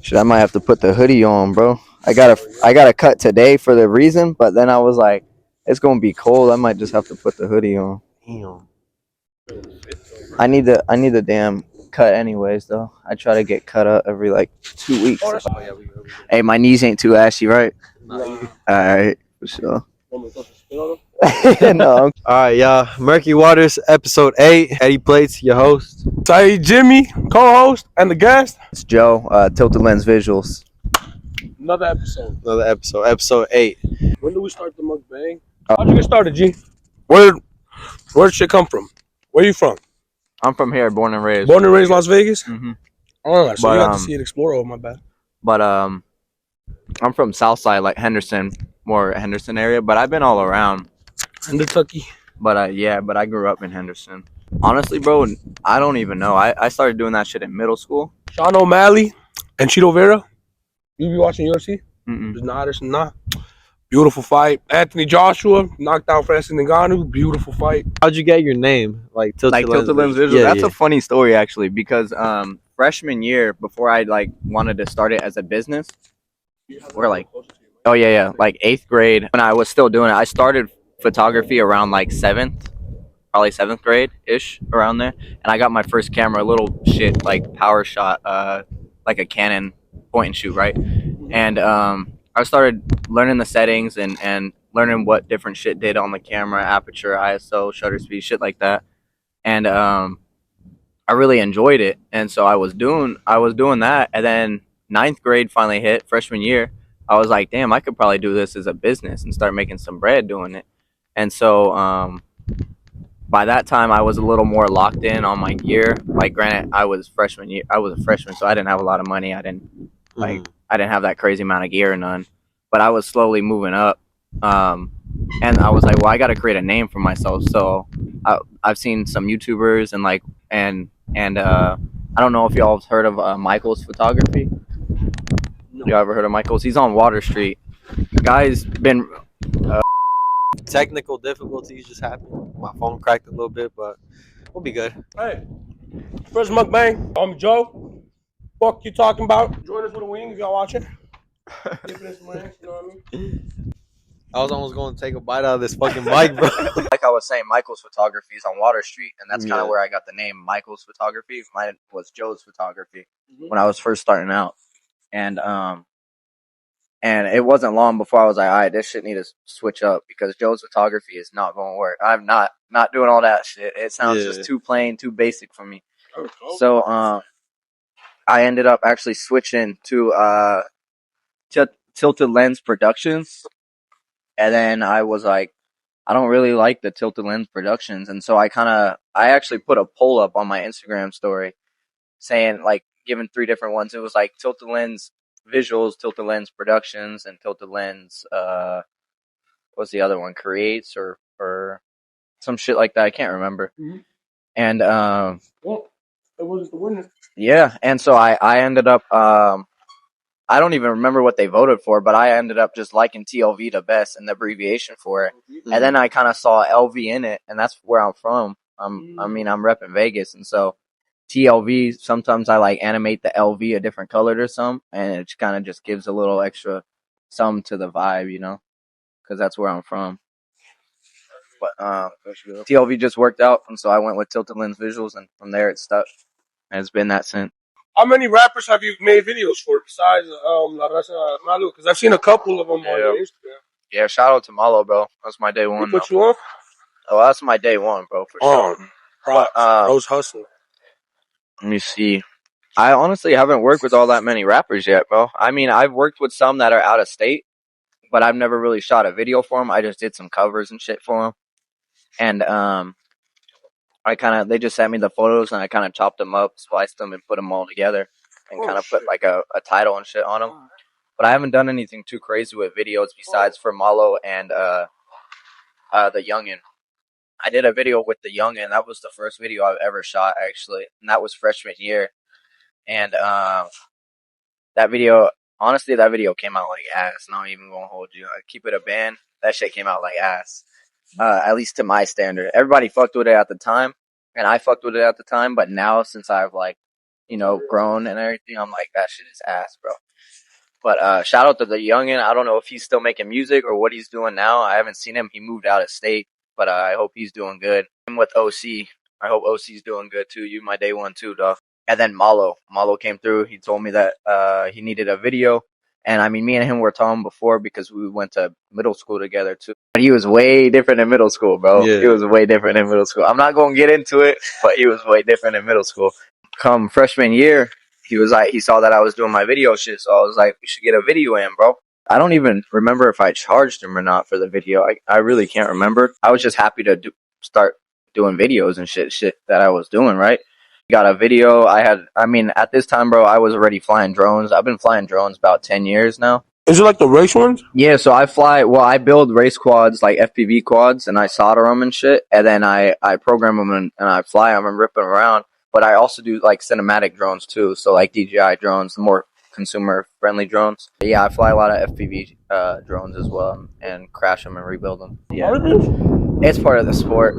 Shit, I might have to put the hoodie on, bro. I got a cut today for the reason, but then I was like, it's gonna be cold. I might just have to put the hoodie on. Damn. I need the damn cut anyways though. I try to get cut up every like 2 weeks. Oh, yeah, we good. Hey, my knees ain't too ashy, right? Nah, All right, for sure. All No, right, y'all. Merkywaterss, episode 8. Eddie Plates, your host. Say Jimmy, co-host, and the guest. it's Joe. Tiltedlensvisuals. Another episode. Another episode 8. When do we start the mukbang? How'd you get started, G? Where'd shit come from? Where you from? I'm from here, born and raised. Born and raised Las Vegas? Mm-hmm. Oh, so But, you got to see it explore. Oh, my bad. But I'm from Southside, like Henderson, more Henderson area. But I've been all around. In Kentucky. But yeah, but I grew up in Henderson. Honestly, bro, I don't even know. I started doing that shit in middle school. Sean O'Malley and Cheeto Vera. You be watching UFC? Mm-mm. There's nah. Beautiful fight. Anthony Joshua knocked out Francis Ngannou. Beautiful fight. How'd you get your name? Like Tiltedlensvisuals. Yeah, That's a funny story actually, because freshman year, before I like wanted to start it as a business, we're like, oh yeah, like 8th grade when I was still doing it. I started photography around like probably 7th grade ish, around there, and I got my first camera, a little shit like power shot, like a Canon point and shoot, right? And I started learning the settings and learning what different shit did on the camera, aperture, ISO, shutter speed, shit like that. And I really enjoyed it, and so I was doing that, and then 9th grade finally hit, freshman year. I was like, damn, I could probably do this as a business and start making some bread doing it. And so by that time, I was a little more locked in on my gear. Like, granted, I was a freshman, so I didn't have a lot of money. I didn't have that crazy amount of gear or none, but I was slowly moving up. And I was like, well, I got to create a name for myself. So I've seen some YouTubers and I don't know if y'all have heard of Michael's photography. No. You ever heard of Michael's? He's on Water Street. Guy's been Technical difficulties just happened. My phone cracked a little bit, but we'll be good. Hey, first mukbang. I'm Joe. Fuck you talking about? Join us with a wing if y'all watching. Giving us wings, you know what I mean? I was almost going to take a bite out of this fucking mic, bro. Like I was saying, Michael's photography is on Water Street, and that's kind of Yeah. where I got the name Michael's photography. Mine was Joe's photography when I was first starting out, and it wasn't long before I was like, all right, this shit need to switch up because Joe's photography is not going to work. I'm not doing all that shit. It sounds just too plain, too basic for me. So I ended up actually switching to Tilted Lens Productions, and then I was like, I don't really like the Tilted Lens Productions, and so I actually put a poll up on my Instagram story saying, like, giving 3 different ones. It was like Tilted Lens Visuals, Tilted Lens Productions, and Tilted Lens what's the other one? Creates or some shit like that. I can't remember. Mm-hmm. And well, it wasn't the winner. Yeah, and so I ended up I don't even remember what they voted for, but I ended up just liking TLV the best and the abbreviation for it. Mm-hmm. And then I kind of saw LV in it, and that's where I'm from. I'm repping Vegas, and so TLV, sometimes I like animate the LV a different color or some, and it kind of just gives a little extra some to the vibe, you know, because that's where I'm from. But TLV just worked out, and so I went with Tilted Lens Visuals, and from there it stuck, and it's been that since. How many rappers have you made videos for besides La Raza Malu? Because I've seen a couple of them on your Instagram. Yeah, shout out to Malo, bro. That's my day one. He put you on? Oh, that's my day one, bro, for sure. Props. Bro's hustling. Let me see. I honestly haven't worked with all that many rappers yet, bro. I mean, I've worked with some that are out of state, but I've never really shot a video for them. I just did some covers and shit for them. And they just sent me the photos, and I kind of chopped them up, spliced them, and put them all together, and kind of put like a title and shit on them. But I haven't done anything too crazy with videos besides for Malo and the Youngin. I did a video with the Youngin. That was the first video I've ever shot, actually, and that was freshman year. And that video came out like ass. Not even gonna hold you. I keep it a band. That shit came out like ass. At least to my standard. Everybody fucked with it at the time, and I fucked with it at the time. But now, since I've like grown and everything. I'm like, that shit is ass, bro. But shout out to the youngin. I don't know if he's still making music or what he's doing now. I haven't seen him. He moved out of state, but I hope he's doing good. I'm with OC. I hope OC's doing good too. You my day one too, dog. And then Malo came through. He told me that he needed a video. And I mean, me and him were talking before because we went to middle school together too. But he was way different in middle school, bro. Yeah. He was way different in middle school. I'm not going to get into it, but he was way different in middle school. Come freshman year, he was like, he saw that I was doing my video shit. So I was like, we should get a video in, bro. I don't even remember if I charged him or not for the video. I really can't remember. I was just happy to start doing videos and shit that I was doing, right? Got a video. At this time, bro, I was already flying drones. I've been flying drones about 10 years now. Is it like the race ones? Yeah, so I build race quads, like FPV quads, and I solder them and shit. And then I program them and I fly them and rip them around. But I also do like cinematic drones too. So like DJI drones, the more consumer friendly drones. Yeah, I fly a lot of FPV drones as well and crash them and rebuild them. Yeah. It's part of the sport.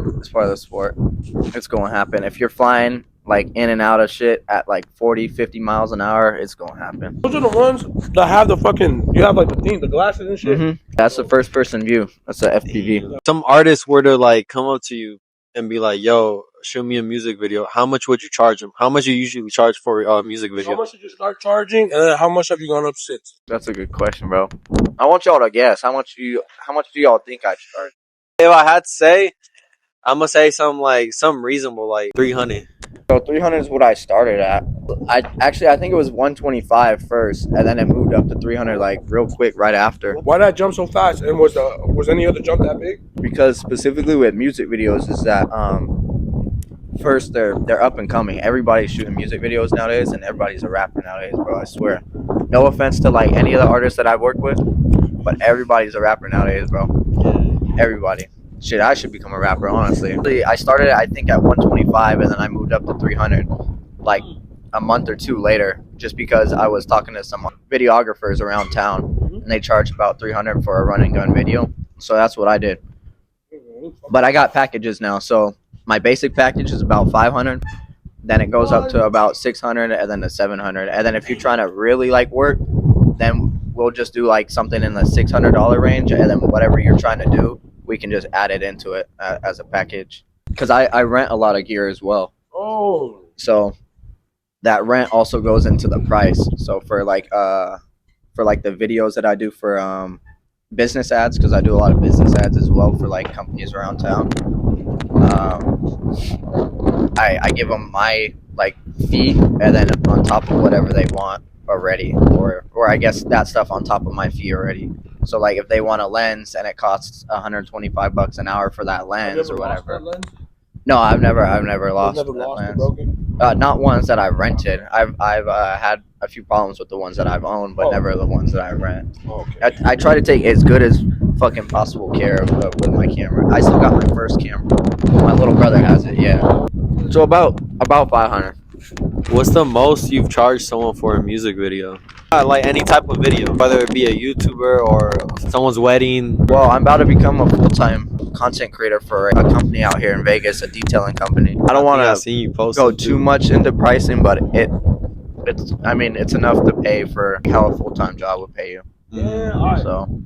It's going to happen. If you're flying like in and out of shit at like 40, 50 miles an hour, it's going to happen. Those are the ones that have you have like the glasses and shit. Mm-hmm. That's the first person view. That's a FPV. Some artists were to like come up to you and be like, "Yo, show me a music video." How much would you charge them? How much you usually charge for a music video? How much did you start charging, and then how much have you gone up since? That's a good question, bro. I want y'all to guess. How much do y'all think I charge? If I had to say, I'm gonna say some reasonable, like 300. So 300 is what I started at. I think it was 125 first, and then it moved up to 300 like real quick right after. Why did I jump so fast? And was any other jump that big? Because specifically with music videos is that first they're up and coming. Everybody's shooting music videos nowadays, and everybody's a rapper nowadays, bro. I swear. No offense to like any of the artists that I've worked with, but everybody's a rapper nowadays, bro. Everybody. Shit, I should become a rapper, honestly. I started, I think, at 125, and then I moved up to 300, like, a month or two later, just because I was talking to some videographers around town, and they charged about 300 for a run and gun video. So that's what I did. But I got packages now, so my basic package is about 500, then it goes up to about 600, and then to 700. And then if you're trying to really, like, work, then we'll just do, like, something in the $600 range, and then whatever you're trying to do, we can just add it into it as a package. Because I rent a lot of gear as well. Oh. So that rent also goes into the price. So for like the videos that I do for business ads, because I do a lot of business ads as well for like companies around town. I give them my like fee, and then on top of whatever they want already, or I guess that stuff on top of my fee already. So like if they want a lens and it costs $125 an hour for that lens or whatever. No, I've never lost that lens. Not ones that I rented. I've had a few problems with the ones that I've owned, but never the ones that I rent. Okay. I try to take as good as fucking possible care of with my camera. I still got my first camera. My little brother has it. Yeah. So about 500. What's the most you've charged someone for a music video? Like any type of video, whether it be a YouTuber or someone's wedding. Well, I'm about to become a full-time content creator for a company out here in Vegas, a detailing company. I don't want to go too much into pricing, but it's enough to pay for how a full-time job would pay you. Yeah, all right. So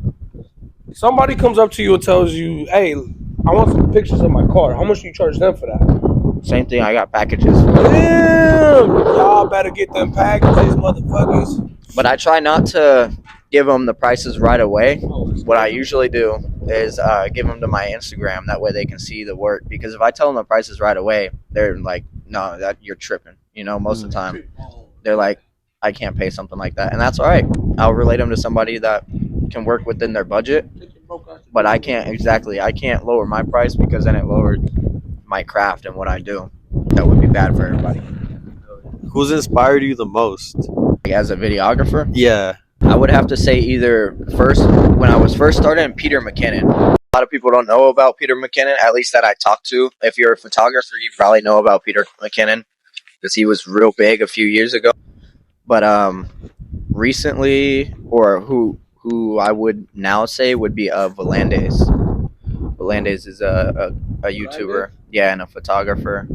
somebody comes up to you and tells you, "Hey, I want some pictures of my car." How much do you charge them for that? Same thing. I got packages. Damn, y'all better get them packages, motherfuckers. But I try not to give them the prices right away. What I usually do is give them to my Instagram. That way they can see the work. Because if I tell them the prices right away, they're like, "No, that you're tripping." Most of the time, they're like, "I can't pay something like that," and that's all right. I'll relate them to somebody that can work within their budget. But I can't lower my price because then it lowers my craft and what I do. That would be bad for everybody. Who's inspired you the most? As a videographer? Yeah. I would have to say either when I was first starting, Peter McKinnon. A lot of people don't know about Peter McKinnon, at least that I talked to. If you're a photographer, you probably know about Peter McKinnon because he was real big a few years ago. But recently, or who I would now say would be Volandes. Volandes is a YouTuber, yeah, and a photographer.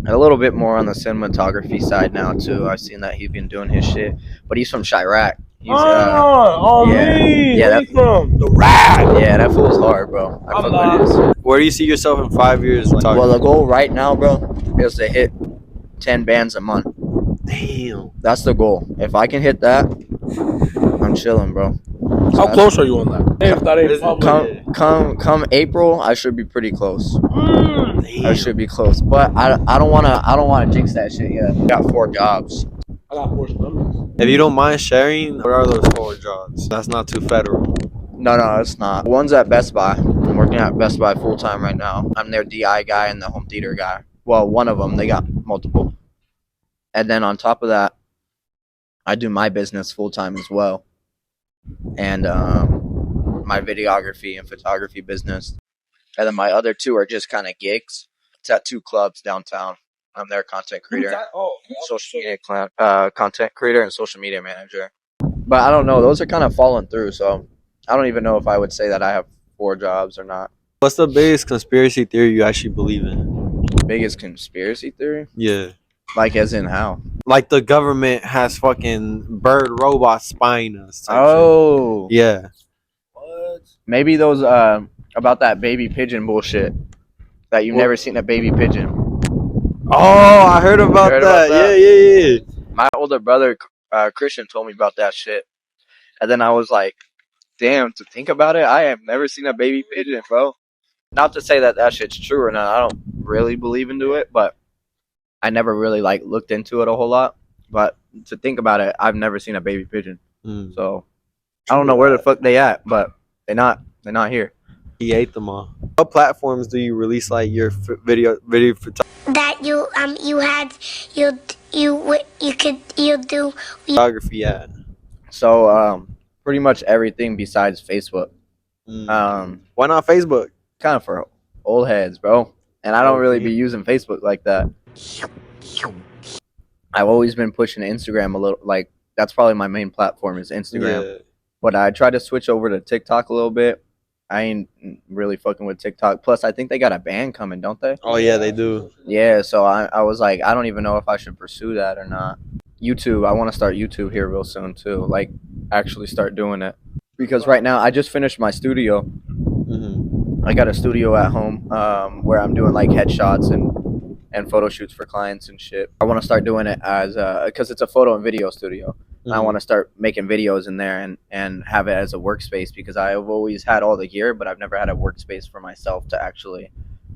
a little bit more on the cinematography side now too. I've seen that he's been doing his shit, but he's from Chirac. He's yeah, Me. yeah, Where that, you from? The rat. yeah, that fool's hard, bro. I I'm fuck not. with his shit. Where do you see yourself in 5 years? Like, Well, the goal right now, bro, is to hit 10 bands a month. damn. That's the goal. If I can hit that, I'm chilling, bro. So How close are you on that? If that ain't public. come April, I should be pretty close. I Damn. should be close, but I don't wanna jinx that shit yet. I got 4 jobs. I got 4 stomachs. If you don't mind sharing, what are those 4 jobs? That's not too federal. No, it's not. One's at Best Buy. I'm working at Best Buy full time right now. I'm their DI guy and the home theater guy. Well, one of them. They got multiple. And then on top of that, I do my business full time as well, and my videography and photography business. And then my other 2 are just kind of gigs. It's at 2 clubs downtown. I'm their content creator, social media content creator, and social media manager. But I don't know; those are kind of falling through. So I don't even know if I would say that I have 4 jobs or not. What's the biggest conspiracy theory you actually believe in? Biggest conspiracy theory? Yeah. Like as in how? Like the government has fucking bird robots spying us. type Oh, shit. Yeah. What? maybe those about that baby pigeon bullshit. That you've never seen a baby pigeon. Oh, I heard about heard that. about that? Yeah. My older brother Christian told me about that shit, and then I was like, "Damn!" To think about it, I have never seen a baby pigeon, bro. Not to say that that shit's true or not. I don't really believe into it, but I never really like looked into it a whole lot. But to think about it, I've never seen a baby pigeon, Mm. so I don't know where the fuck they at, but they're not here. He ate them all. What platforms do you release like your video That you do photography at? So pretty much everything besides Facebook. Why not Facebook? Kind of for old heads, bro. And I don't really be using Facebook like that. I've always been pushing Instagram a little. Like that's probably my main platform is Instagram. Yeah. But I tried to switch over to TikTok a little bit. I ain't really fucking with TikTok. Plus, I think they got a ban coming, don't they? Oh yeah, they do. Yeah. So I was like, I don't even know if I should pursue that or not. YouTube. I want to start YouTube here real soon too. Like actually start doing it because right now I just finished my studio. Mm-hmm. I got a studio at home where I'm doing like headshots and photo shoots for clients and shit. I want to start doing it as because it's a photo and video studio. Mm-hmm. I want to start making videos in there and have it as a workspace because I've always had all the gear, but I've never had a workspace for myself to actually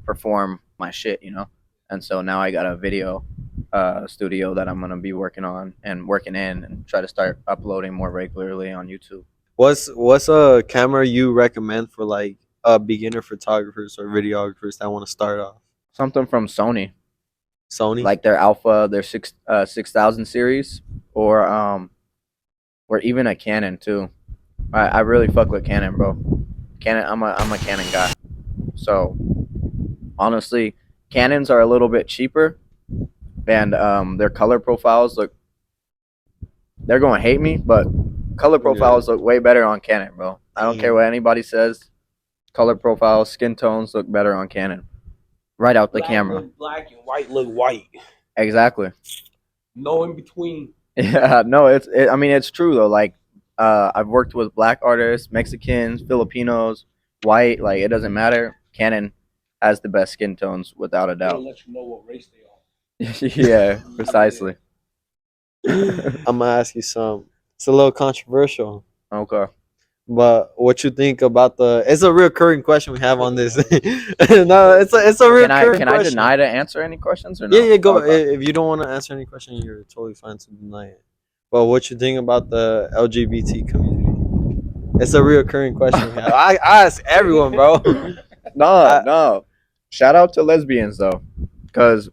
perform my shit, you know. And so now I got a video studio that I'm gonna be working on and working in and try to start uploading more regularly on YouTube. What's a camera you recommend for like beginner photographers or videographers that want to start off? Something from Sony, Sony. like their Alpha, their 6000 series, or even a Canon too. I really fuck with Canon, bro. Canon, I'm a Canon guy. So honestly, Canons are a little bit cheaper, and their color profiles look. They're gonna hate me, but color profiles look way better on Canon, bro. I don't care what anybody says. Color profiles, skin tones look better on Canon. Right out the camera. Black and white look white. Exactly. No in between. Yeah, no, I mean, it's true though. Like, I've worked with black artists, Mexicans, Filipinos, white. Like, it doesn't matter. Canon has the best skin tones without a They'll doubt. let you know what race they are. Yeah, precisely. I'm gonna ask you something. It's a little controversial, Okay. but what you think about the? It's a recurring question we have on this. No, it's a recurring Can question. I deny to answer any questions or no? Yeah, go. Okay. If you don't want to answer any question, you're totally fine to deny it. But what you think about the LGBT community? It's a reoccurring question. We have. I ask everyone, bro. No. Shout out to lesbians though, cause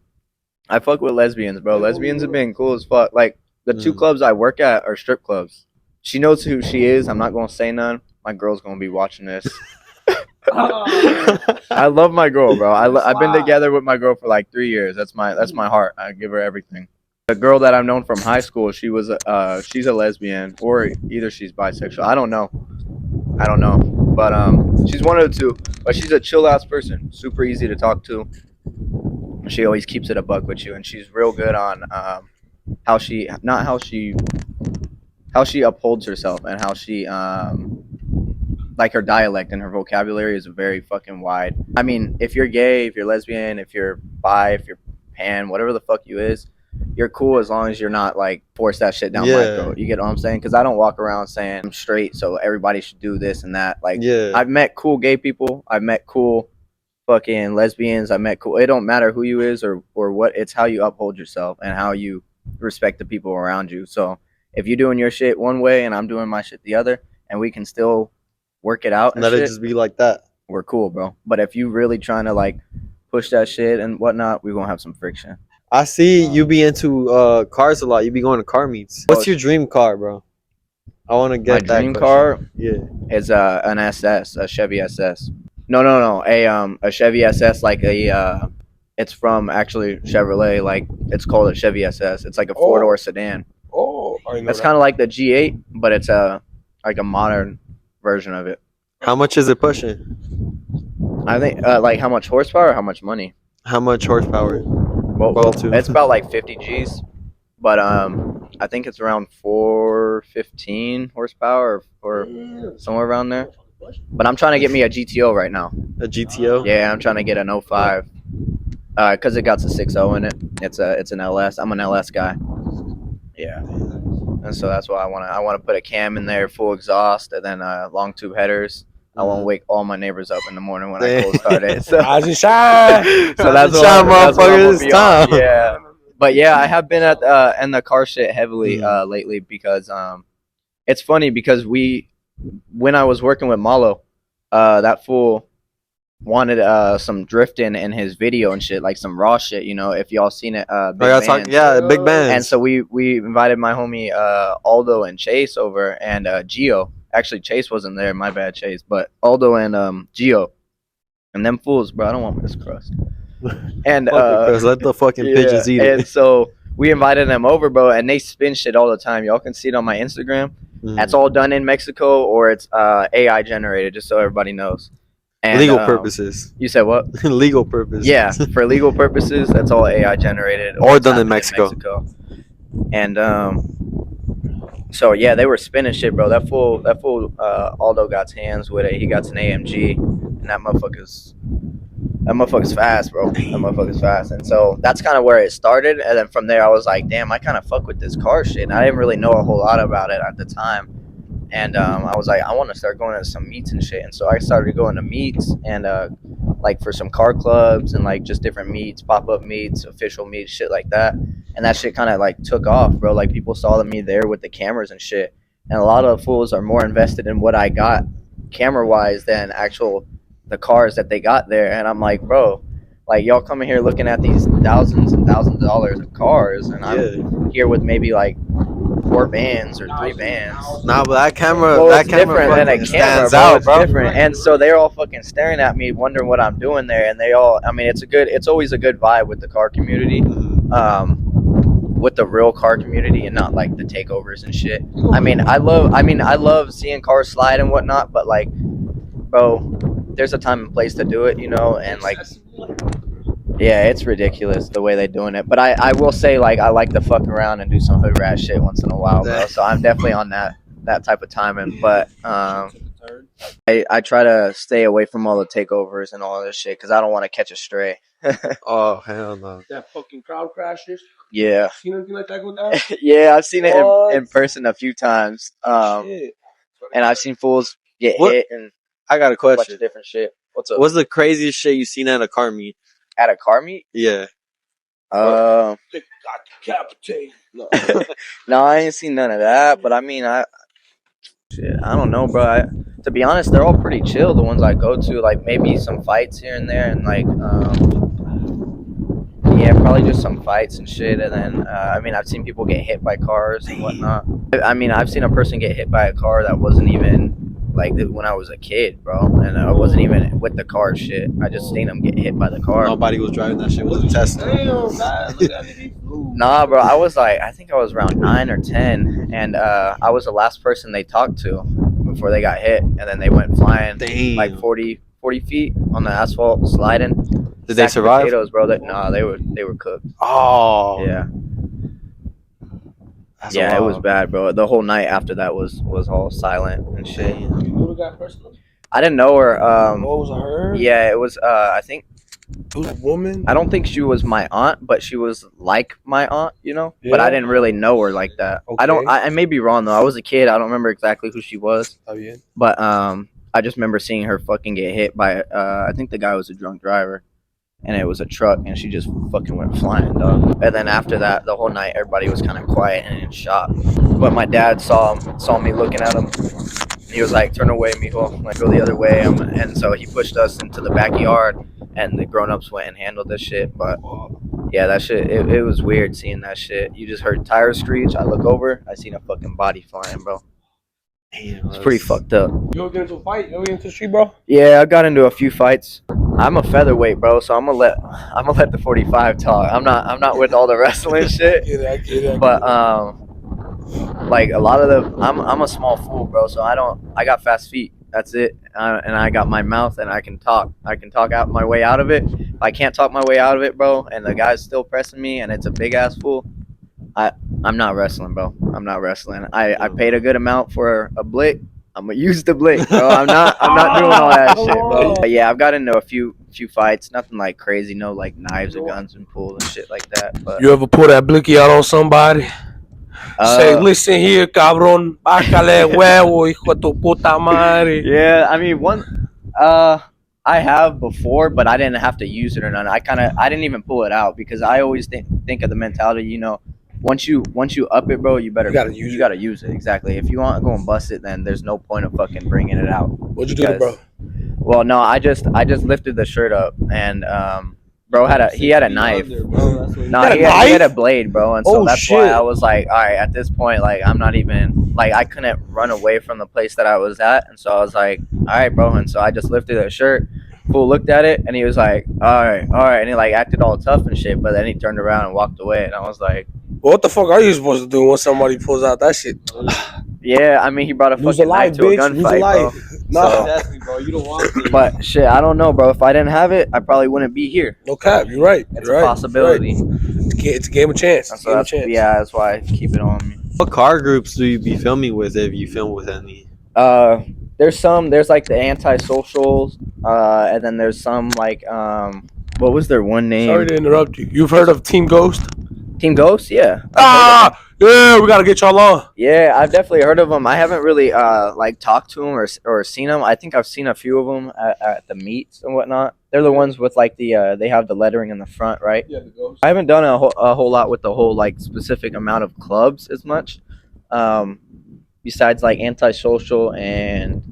I fuck with lesbians, bro. Lesbians have been cool as fuck. Like the 2 clubs I work at are strip clubs. She knows who she is. I'm not gonna say none. My girl's gonna be watching this. I love my girl, bro. I've been together with my girl for like 3 years. That's my heart. I give her everything. The girl that I've known from high school, she's a lesbian, or either she's bisexual. I don't know, but she's one of the 2. But she's a chill ass person, super easy to talk to. She always keeps it a buck with you, and she's real good on how she not how she upholds herself and how she like her dialect and her vocabulary is very fucking wide. I mean, if you're gay, if you're lesbian, if you're bi, if you're pan, whatever the fuck you is, you're cool as long as you're not like force that shit down my throat. You get what I'm saying? Because I don't walk around saying I'm straight, so everybody should do this and that. Like, I've met cool gay people. I've met cool fucking lesbians. I met cool. It don't matter who you is or what. It's how you uphold yourself and how you respect the people around you. So if you're doing your shit one way and I'm doing my shit the other, and we can still work it out and let shit, it just be like that, we're cool, bro. But if you really trying to like push that shit and whatnot, we're gonna have some friction. I see you be into cars a lot. You be going to car meets. What's your dream car, bro? I want to get my that dream question. car Yeah, is an SS, a Chevy SS. No, a Chevy SS, like a it's from actually Chevrolet. Like it's called a Chevy SS. It's like a 4-door sedan. Oh, I know It's that. kind of like the G8, but it's like a modern version of it. how much is it pushing? I think like how much horsepower, or how much money. How much horsepower? Well, too. it's about like 50 G's, but I think it's around 415 horsepower or somewhere around there. But I'm trying to get me a GTO right now. A GTO? Yeah, I'm trying to get an 05 because it got the 6.0 in it. It's an LS. I'm an LS guy. Yeah, and so that's why I want to put a cam in there, full exhaust, and then long tube headers. I won't wake all my neighbors up in the morning when I cold start it. So, Rise and shine. so that's what I'm gonna be on. Yeah, but yeah, I have been at in the car shit heavily lately because it's funny because when I was working with Malo, that fool wanted some drifting in his video and shit, like some raw shit, you know, if y'all seen it. Big Bands. Big bands. And so we invited my homie Aldo and Chase over, and Gio. Actually, Chase wasn't there. My bad, Chase. But Aldo and Gio, and them fools, bro. I don't want this crust. And let the fucking pigeons eat it. And so we invited them over, bro, and they spin shit all the time. Y'all can see it on my Instagram. That's all done in Mexico, or it's AI generated, just so everybody knows. And, legal purposes. You said what? Legal purposes. Yeah, for legal purposes, that's all AI generated or done in Mexico. And so yeah, they were spinning shit, bro. That fool Aldo got his hands with it. He got an AMG, and that motherfucker's fast, bro. That motherfucker's fast. And so that's kind of where it started. And then from there, I was like, damn, I kind of fuck with this car shit. And I didn't really know a whole lot about it at the time. And I was like, I want to start going to some meets and shit. And so I started going to meets and like for some car clubs and like just different meets, pop-up meets, official meets, shit like that. And that shit kind of like took off, bro. Like people saw me there with the cameras and shit. And a lot of fools are more invested in what I got camera-wise than the cars that they got there. And I'm like, bro, like y'all coming here looking at these thousands and thousands of dollars of cars, and I'm here with maybe like 4 bands or 3 bands. Nah, but that camera, different than a camera, stands bro. out, It's bro. different. And so they're all fucking staring at me, wondering what I'm doing there. And they all, I mean, it's always a good vibe with the car community, with the real car community, and not like the takeovers and shit. I love seeing cars slide and whatnot, but like, bro, there's a time and place to do it, you know, and like. Yeah, it's ridiculous the way they're doing it. But I will say, like, I like to fuck around and do some hood rat shit once in a while, bro. So I'm definitely on that type of timing. But I try to stay away from all the takeovers and all this shit because I don't want to catch a stray. Oh, hell no. That fucking crowd crashes. Yeah. Seen anything like that go down? Yeah, I've seen it in person a few times. And I've seen fools get hit and I got a a bunch question. of different shit. What's up? What's the craziest shit you seen at a car meet? At a car meet? Yeah. They got decapitated. No. No, I ain't seen none of that. But I mean, I don't know, bro. To be honest, they're all pretty chill. The ones I go to, like maybe some fights here and there, and like, yeah, probably just some fights and shit. And then, I mean, I've seen people get hit by cars and whatnot. I mean, I've seen a person get hit by a car that wasn't even like when I was a kid, bro, and I wasn't even with the car shit. I just seen them get hit by the car. Nobody was driving that shit. Was a Tesla. Damn, guys, look at it. Nah, bro, I think I was around 9 or 10, and I was the last person they talked to before they got hit, and then they went flying Damn. like 40, 40 feet on the asphalt sliding. Did they Sack of survive? Potatoes, bro. Nah, they were cooked. Oh, Yeah, that's yeah, it was wild. bad, bro. The whole night after that was all silent and shit. Damn. You knew the guy personally? I didn't know her. Oh, it was her? Yeah, it was. I think It was a woman? I don't think she was my aunt, but she was like my aunt, you know. But I Yeah. didn't really know her like that. I don't. Okay. I may be wrong though. I was a kid. I don't remember exactly who she was. Está bien. But I just remember seeing her fucking get hit by. I think the guy was a drunk driver, and it was a truck, and she just fucking went flying, dog. And then after that, the whole night, everybody was kind of quiet and in shock. But my dad saw me looking at him. He was like, "Turn away, mijo. Like, go the other way." And so he pushed us into the backyard, and the grown-ups went and handled this shit. But yeah, that shit, it was weird seeing that shit. You just heard tires screech. I look over, I seen a fucking body flying, bro. Damn, It's pretty fucked up. You ever get into a fight? You ever get into the street, bro? Yeah, I got into a few fights. I'm a featherweight, bro, so I'm gonna let the 45 talk. I'm not with all the wrestling shit. I get it. But like a lot of I'm a small fool, bro. So I got fast feet. That's it. And I got my mouth, and I can talk out my way out of it. If I can't talk my way out of it, bro, and the guy's still pressing me, and it's a big ass fool, I'm not wrestling, bro. I'm not wrestling. I paid a good amount for a blick. I'm gonna use the blick, bro. I'm not doing all that shit, bro. But yeah, I've got into a few fights. Nothing like crazy, no like knives or guns and pulled and shit like that. But You ever pull that blicky out on somebody? Say, uh, listen here, cabrón. Bácale huevo, hijo de tu puta madre. yeah, I mean I have before, but I didn't have to use it or none. I didn't even pull it out because I always think of the mentality, you know, once you up it, bro, you gotta use it. Exactly. If you want to go and bust it, then there's no point of fucking bringing it out. What'd you do to bro? Well, no, I just lifted the shirt up, and bro he had a knife. No, he had a blade, bro, and so that's why I was like, all right, at this point, like I'm not even like I couldn't run away from the place that I was at, and so I was like, all right, bro, and so I just lifted the shirt. Fool looked at it, and he was like, all right, and he like acted all tough and shit, but then he turned around and walked away, and I was like, What the fuck are you supposed to do when somebody pulls out that shit? yeah, I mean, he brought a fucking knife to a gunfight, bro. No, Exactly, bro. You don't want to. But shit, I don't know, bro. If I didn't have it, I probably wouldn't be here. no cap. You're right. It's You're a right. possibility. You're right. It's a game of chance. It's a So game of that's, chance. yeah, that's why I keep it on me. What car groups do you be filming with if you film with any? There's like the antisocials, and then there's some like what was their one name? Sorry to interrupt you. You've heard of Team Ghost? Team Ghost, yeah. Yeah, we gotta get y'all on. Yeah, I've definitely heard of them. I haven't really like talked to them or seen them. I think I've seen a few of them at the meets and whatnot. They're the ones with like the they have the lettering in the front, right? Yeah, the Ghost. I haven't done a whole lot with the whole like specific amount of clubs as much. Besides like antisocial and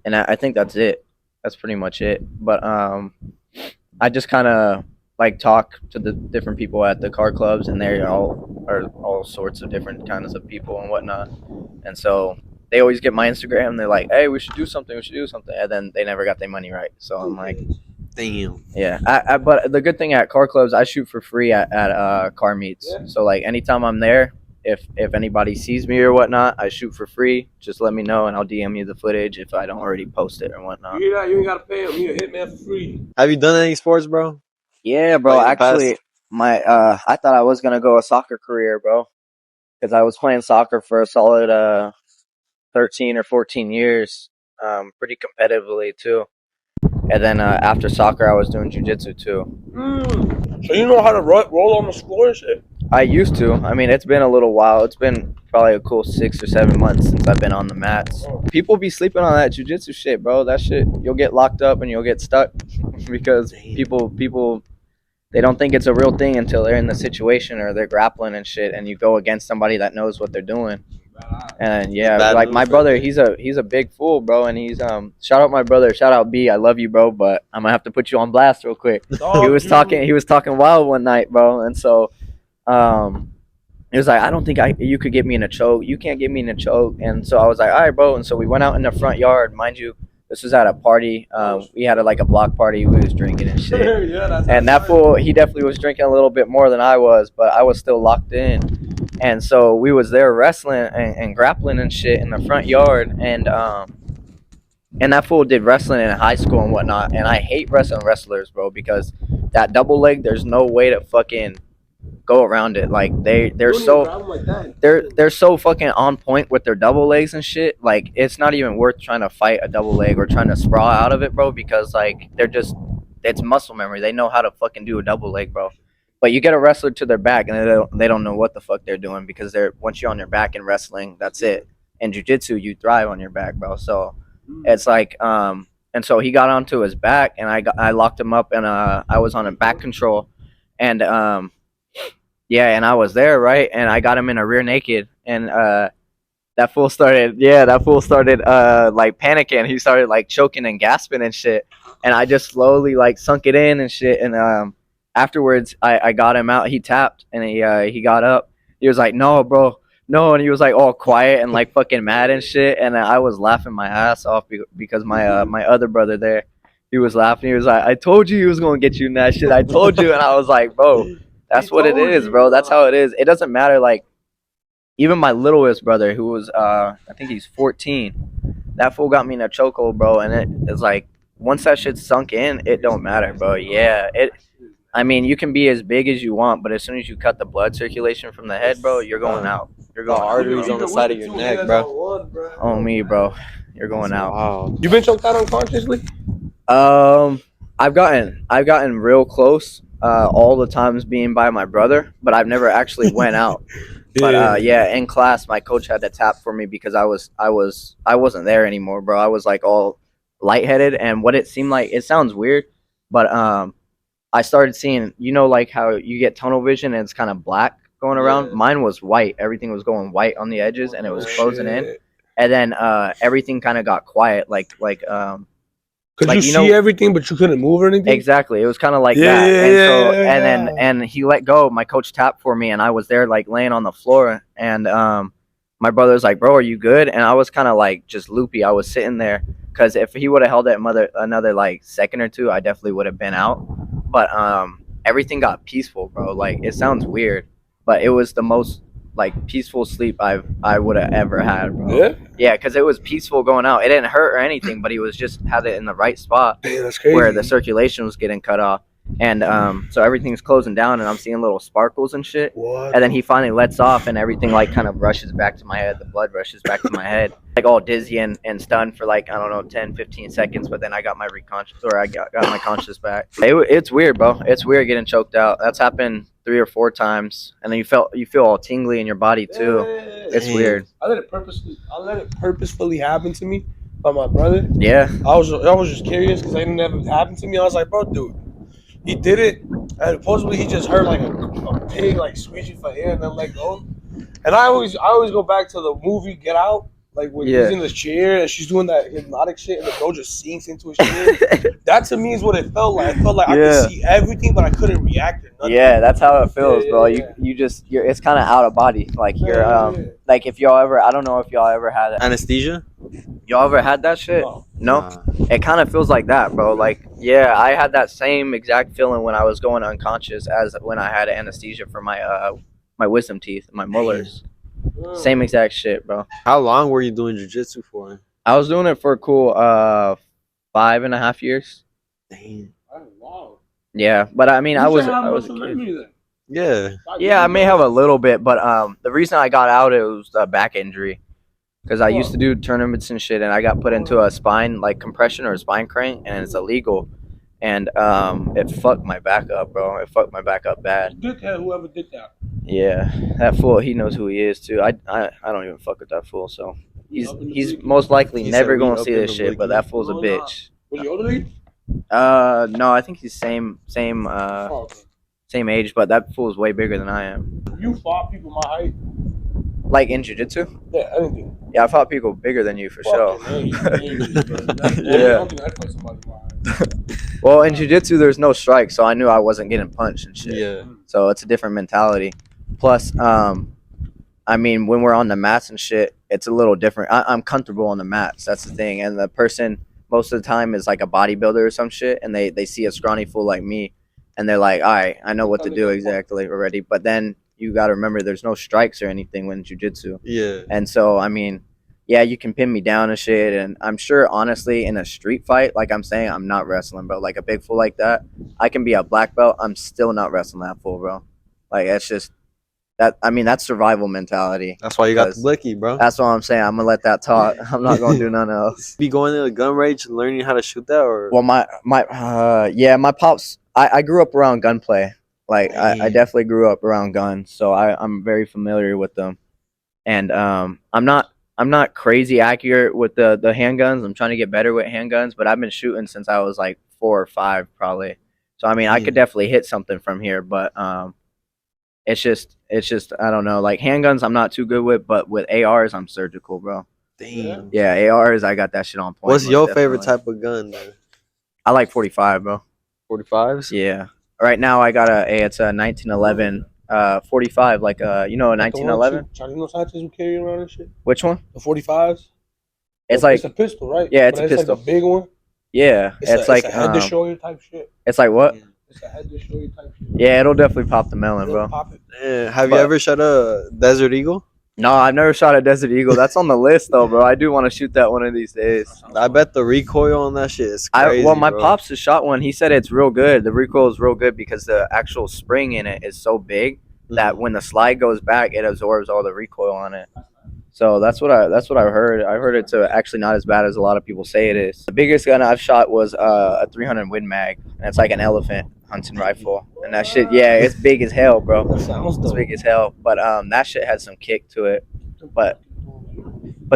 I think that's it. That's pretty much it. But I just kind of like talk to the different people at the car clubs, and they all sorts of different kinds of people and whatnot. And so they always get my Instagram. They're like, "Hey, we should do something. We should do something." And then they never got their money right. So I'm like, Damn. yeah. But the good thing at car clubs, I shoot for free at car meets. Yeah. So like anytime I'm there, if anybody sees me or whatnot, I shoot for free. Just let me know, and I'll DM you the footage if I don't already post it or whatnot. You hear that? You ain't gotta pay him. He a hitman for free. Have you done any sports, bro? Yeah, bro. Like in the Actually, my I thought I was gonna go a soccer career, bro, because I was playing soccer for a solid 13 or 14 years, pretty competitively too. And then after soccer, I was doing jujitsu too. So you know how to roll on the floor and shit? I used to. I mean, it's been a little while. It's been probably a cool 6 or 7 months since I've been on the mats. People be sleeping on that jujitsu shit, bro. That shit, you'll get locked up and you'll get stuck because people they don't think it's a real thing until they're in the situation or they're grappling and shit, and you go against somebody that knows what they're doing. And yeah, Bad like move my right brother, there. he's a big fool, bro, and he's shout out my brother, shout out B, I love you, bro, but I'm gonna have to put you on blast real quick. He was talking wild one night, bro, and so he was like, I don't think you could get me in a choke. You can't get me in a choke. And so I was like, all right, bro. And so we went out in the front yard, mind you. This was at a party. We had like a block party. We was drinking and shit. Yeah, And that fool, he definitely was drinking a little bit more than I was, but I was still locked in. And so we was there wrestling and grappling and shit in the front yard. And and that fool did wrestling in high school and whatnot. And I hate wrestling wrestlers, bro, because that double leg, there's no way to fucking go around it. Like they're so they're so fucking on point with their double legs and shit. Like it's not even worth trying to fight a double leg or trying to sprawl out of it, bro, because like they're just it's muscle memory. They know how to fucking do a double leg, bro. But you get a wrestler to their back and they don't know what the fuck they're doing because they're once you're on your back in wrestling, that's it. In jiu-jitsu, you thrive on your back, bro. So it's like and so he got onto his back and I locked him up and I was on a back control and yeah, and I was there, right? And I got him in a rear naked and that fool started like panicking. He started like choking and gasping and shit. And I just slowly like sunk it in and shit and afterwards I got him out. He tapped and he got up. He was like, "No, bro. No." And he was like all quiet and like fucking mad and shit and I was laughing my ass off because my other brother there, he was laughing. He was like, "I told you he was going to get you in that shit. I told you." And I was like, "Bro, that's what it is, bro. That's how it is. It doesn't matter. Like, even my littlest brother, who was, I think he's 14, that fool got me in a chokehold, bro. And it's like, once that shit sunk in, it don't matter, bro. Yeah. I mean, you can be as big as you want, but as soon as you cut the blood circulation from the head, bro, you're going out. You're The going out. arteries on the side of your neck, bro. On me, bro. You're going out. Wow. You been choked out unconsciously? I've gotten real close, all the times being by my brother, but I've never actually went out. But yeah, in class, my coach had to tap for me because I wasn't there anymore, bro. I was like all lightheaded, and what it seemed like, it sounds weird, but I started seeing, like how you get tunnel vision and it's kind of black going around. Mine was white. Everything was going white on the edges, and it was closing in. And then everything kind of got quiet, Could like, you see everything, but you couldn't move or anything? exactly. It was kind of like that. And then he let go. My coach tapped for me, and I was there like laying on the floor. And my brother's like, "Bro, are you good?" And I was kind of like just loopy. I was sitting there because if he would have held it another like second or two, I definitely would have been out. But everything got peaceful, bro. Like it sounds weird, but it was the most like peaceful sleep I would have ever had, bro. Yeah, because it was peaceful going out. It didn't hurt or anything, but he was just had it in the right spot That's crazy. where the circulation was getting cut off. And so everything's closing down and I'm seeing little sparkles and shit. What? And then he finally lets off and everything like kind of rushes back to my head. The blood rushes back to my head. Like all dizzy and stunned for like, I don't know, 10, 15 seconds. But then I got my got my conscious back. It's weird, bro. It's weird getting choked out. That's happened 3 or 4 times. And then you feel all tingly in your body too. It's weird. I let it purposefully happen to me by my brother. Yeah. I was just curious because I didn't have it happen to me. I was like, bro, dude, he did it, and supposedly he just heard like a pig like screeching for air and then let go. And I always go back to the movie Get Out, like when he's in this chair and she's doing that hypnotic shit and the girl just sinks into his chair. That to me is what it felt like. I felt like I could see everything, but I couldn't react or nothing. Yeah, that's how it feels, bro. You're it's kind of out of body. Like you're like if y'all ever, I don't know if y'all ever had Anesthesia? y'all ever had that shit? No? It kind of feels like that, bro. Like yeah, I had that same exact feeling when I was going unconscious as when I had anesthesia for my my wisdom teeth, my molars. Same exact shit, bro. How long were you doing jiu-jitsu for? I was doing it for a cool 5.5 years. Dang. Wow. Yeah, but I mean, I was a kid. Yeah. I may have a little bit, but the reason I got out, it was a back injury because I used to do tournaments and shit, and I got put into a spine like compression or a spine crank, and it's illegal, and it fucked my back up, bro. It fucked my back up bad. Dickhead, whoever did that. Yeah, that fool, he knows who he is too. I don't even fuck with that fool, so he's most likely never gonna see this shit. But that fool's a bitch. Was he older than you? No, I think he's same age, but that fool's way bigger than I am. You fought people my height? Like in jiu-jitsu? Yeah, anything. Yeah, I fought people bigger than you for sure. Yeah. Yeah. I don't think I'd fight somebody my height. Well, in jiu-jitsu, there's no strike, so I knew I wasn't getting punched and shit. Yeah. So it's a different mentality. Plus, I mean, when we're on the mats and shit, it's a little different. I'm comfortable on the mats. That's the thing. And the person most of the time is like a bodybuilder or some shit, and they see a scrawny fool like me, and they're like, all right, I know what to do exactly already. But then you got to remember there's no strikes or anything when jiu-jitsu. Yeah. And so, I mean, yeah, you can pin me down and shit. And I'm sure, honestly, in a street fight, like I'm saying, I'm not wrestling, bro. Like a big fool like that, I can be a black belt. I'm still not wrestling that fool, bro. Like it's just that. I mean, that's survival mentality. That's why you got the Because blicky, bro. That's what I'm saying. I'm gonna let that talk. I'm not gonna do nothing else. Be going to a gun range, learning how to shoot that, or Well, my pops. I grew up around gunplay. Like I definitely grew up around guns, so I'm very familiar with them. And I'm not crazy accurate with the handguns. I'm trying to get better with handguns, but I've been shooting since I was like 4 or 5 probably. So I mean, I could definitely hit something from here, but it's just I don't know. Like handguns, I'm not too good with, but with ARs, I'm surgical, bro. damn. Yeah, ARs, I got that shit on point. What's most your favorite definitely. type of gun, though? I like 45, bro. 45s? Yeah. Right now I got it's a 1911 45, like you know, a 1911. Chinese scientists who carry around and shit. Which one? The 45s. It's like it's a pistol, right? Yeah, it's but a pistol. Like a big one. Yeah, it's like a head destroyer type shit. It's like what? It's a head destroyer type shit. Yeah, it'll definitely pop the melon, bro. Pop it. Yeah. Have you ever shot a Desert Eagle? No, I've never shot a Desert Eagle. That's on the list though, bro. I do want to shoot that one of these days. I bet the recoil on that shit is crazy. My bro. pops has shot one. He said it's real good. The recoil is real good because the actual spring in it is so big that when the slide goes back, it absorbs all the recoil on it. So that's what I heard. I heard it's actually not as bad as a lot of people say it is. The biggest gun I've shot was a 300 Win Mag, and it's like an elephant hunting rifle. And that shit, yeah, it's big as hell, bro. It's big as hell. But that shit has some kick to it. But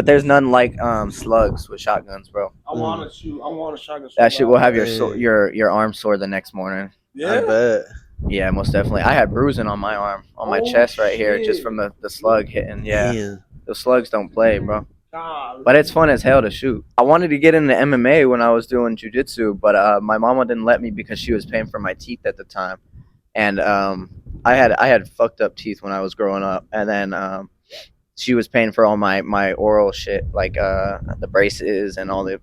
there's none like slugs with shotguns, bro. I want to shoot. I want a shotgun. That shit will have your arm sore the next morning. I bet. Yeah, most definitely. I had bruising on my arm, on my chest right here, just from the slug hitting. Yeah. Damn. The slugs don't play, bro. But it's fun as hell to shoot. I wanted to get into MMA when I was doing jiu-jitsu, but my mama didn't let me because she was paying for my teeth at the time. And I had fucked up teeth when I was growing up. And then she was paying for all my oral shit, like the braces and all the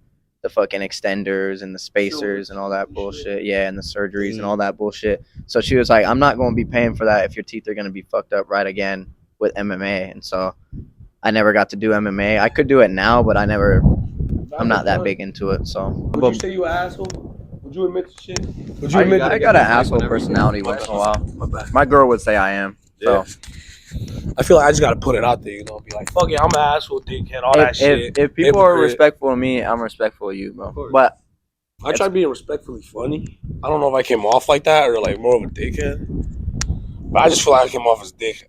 fucking extenders and the spacers and all that bullshit. Yeah, and the surgeries and all that bullshit. So she was like, I'm not going to be paying for that if your teeth are going to be fucked up right again with MMA. And so I never got to do MMA. I could do it now, but I'm not that big into it. So Would you say you an asshole? Would you admit to shit? Would you admit I got an asshole personality once in a while. My girl would say I am. So I feel like I just gotta put it out there, you know, be like, fuck it, I'm an asshole, dickhead, all that shit. If people are respectful of me, I'm respectful of you, bro. But I try being respectfully funny. I don't know if I came off like that or like more of a dickhead. But I just feel like I came off as a dickhead.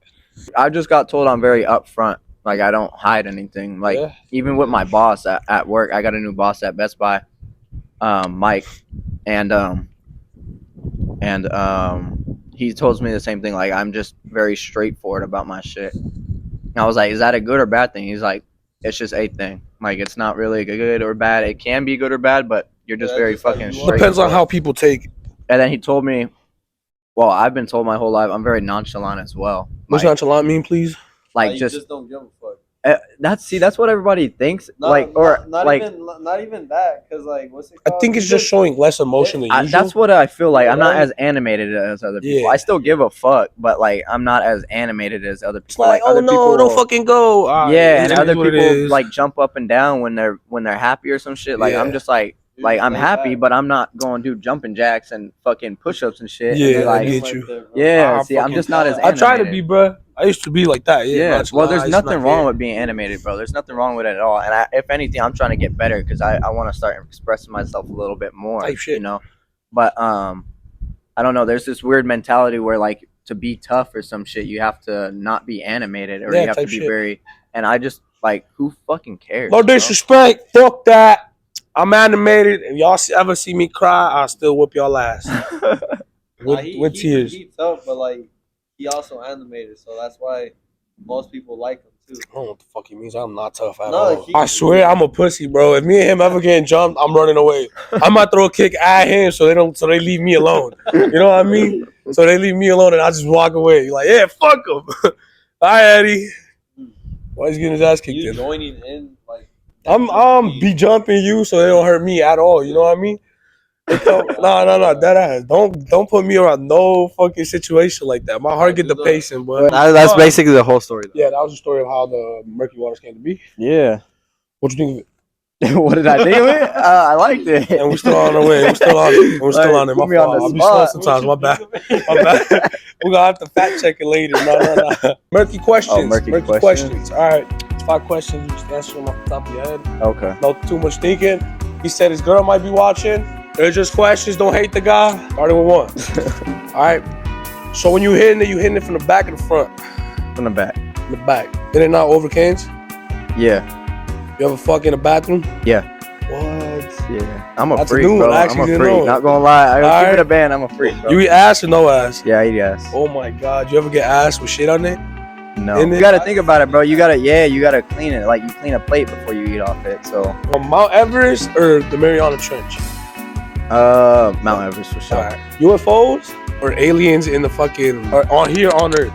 I just got told I'm very upfront. Like I don't hide anything. Like even with my boss at work, I got a new boss at Best Buy, Mike, and he tells me the same thing. Like I'm just very straightforward about my shit. And I was like, is that a good or bad thing? He's like, it's just a thing. Like it's not really good or bad. It can be good or bad, but you're just very fucking straight. Depends on how people take it. And then he told me, well, I've been told my whole life I'm very nonchalant as well. What's nonchalant mean, please? Like you just don't give a fuck. That's what everybody thinks. Not even that, because like what's it I called? think it's just showing less emotion than usual. That's what I feel like. I'm not as animated as other people. Yeah. I still give a fuck, but like I'm not as animated as other It's people. like, oh other no, people don't fucking go. Yeah, and other what it people is. like jump up and down when they're happy or some shit. Like I'm just like I'm happy, but I'm not going to do jumping jacks and fucking push-ups and shit. Yeah, and like, I get you. Yeah, see, I'm just not as animated. I try to be, bro. I used to be like that. Yeah. Well, there's nothing wrong with being animated, bro. There's nothing wrong with it at all. And if anything, I'm trying to get better because I want to start expressing myself a little bit more. Type shit. You know, but I don't know. There's this weird mentality where like to be tough or some shit, you have to not be animated or you have to be very. And I just like who fucking cares? No disrespect. Fuck that. I'm animated. If y'all ever see me cry, I'll still whoop y'all ass. with tears. He's tough, but like he also animated, so that's why most people like him too. I don't know what the fuck he means. I'm not tough at No, all. he- I swear I'm a pussy, bro. If me and him ever getting jumped, I'm running away. I might throw a kick at him so they leave me alone. You know what I mean? So they leave me alone and I just walk away. Like, yeah, fuck him. All right, Eddie. Why he's getting his ass kicked You in? joining in like I'm be jumping you so they don't hurt me at all. You know what I mean? No, that ass. Don't put me around no fucking situation like that. My heart get the pacing, but that's basically the whole story. Though. yeah, that was the story of how the Merkywaterss came to be. Yeah. What you think of it? What did I think of it? I liked it. And we're still on our way. We're still on it. We're still Like, on it. put My me on fault. the I'll be slow spot. sometimes. My bad. My bad. We're gonna have to fact check it later. No. Murky questions. Oh, murky questions. questions. All right. 5 questions. You just answer them off the top of your head. Okay. No too much thinking. He said his girl might be watching. They're just questions. Don't hate the guy. Starting with 1. All right. So when you hitting it from the back or the front? From the back. From the back. Then it not over cans? Yeah. You ever fuck in a bathroom? Yeah. What? Yeah. I'm a That's a freak, new one. bro. I actually I'm a didn't know freak. it. Not gonna lie. I All keep it right. a band. I'm a freak, bro. You eat ass or no ass? Yeah, I eat ass. Oh my God. You ever get ass with shit on it? No. In You it? gotta think about it, bro. You gotta clean it. Like you clean a plate before you eat off it. So On Mount Everest or the Mariana Trench? Mount Everest for sure. All right. UFOs or aliens in the fucking or on here on Earth?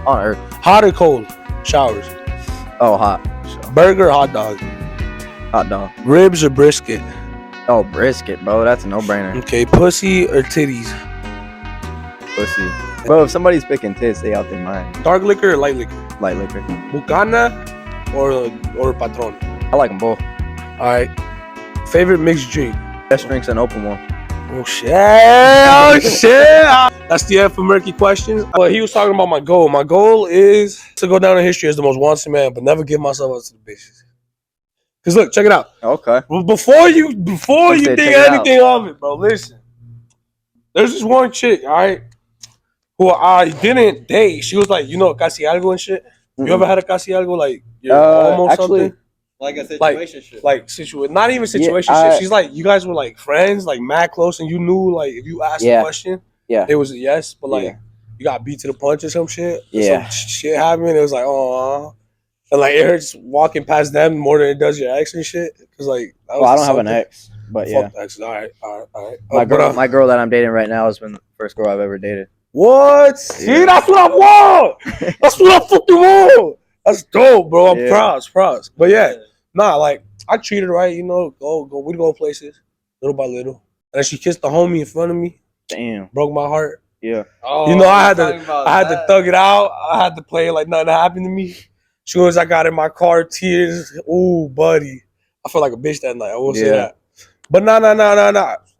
On Earth. Hot or cold? Showers. Oh, hot. For sure. Burger or hot dog? Hot dog. Ribs or brisket? Oh, brisket, bro. That's a no-brainer. Okay. Pussy or titties? Pussy. Bro, if somebody's picking tits, they out their mind. Dark liquor or light liquor? Light liquor. Bucana or Patron? I like them both. All right. Favorite mixed drink? Best drinks an open one. Oh shit! Oh shit! That's the end for murky questions. But he was talking about my goal. My goal is to go down in history as the most wanted man, but never give myself up to the bitches. Cause look, check it out. Okay. Well, before you said, think check it anything of it, bro, listen. There's this one chick, all right, who I didn't date. She was like, you know, casi algo and shit. You ever had a casi algo, like you're almost actually, something? Like a situation shit. Like not even situation Yeah, shit. She's like, you guys were like friends, like mad close, and you knew like if you asked a question, Yeah. it was a yes, but like Yeah. you got beat to the punch or some shit. Or Yeah. some shit happened. It was like, oh, and like it hurts walking past them more than it does your ex and shit. Cause like, that Well, I was don't have an something. ex, but yeah. Fuck exes. All right. My girl that I'm dating right now has been the first girl I've ever dated. What? See, that's what I want. That's what I fucking want. That's dope, bro. I'm proud. But yeah, nah, like I treated her right, you know. We go places little by little, and then she kissed the homie in front of me. Damn. Broke my heart. Yeah. Oh, You know, I had to thug it out. I had to play it like nothing happened to me. As soon as I got in my car, tears. Ooh, buddy. I felt like a bitch that night. I will say that. But nah.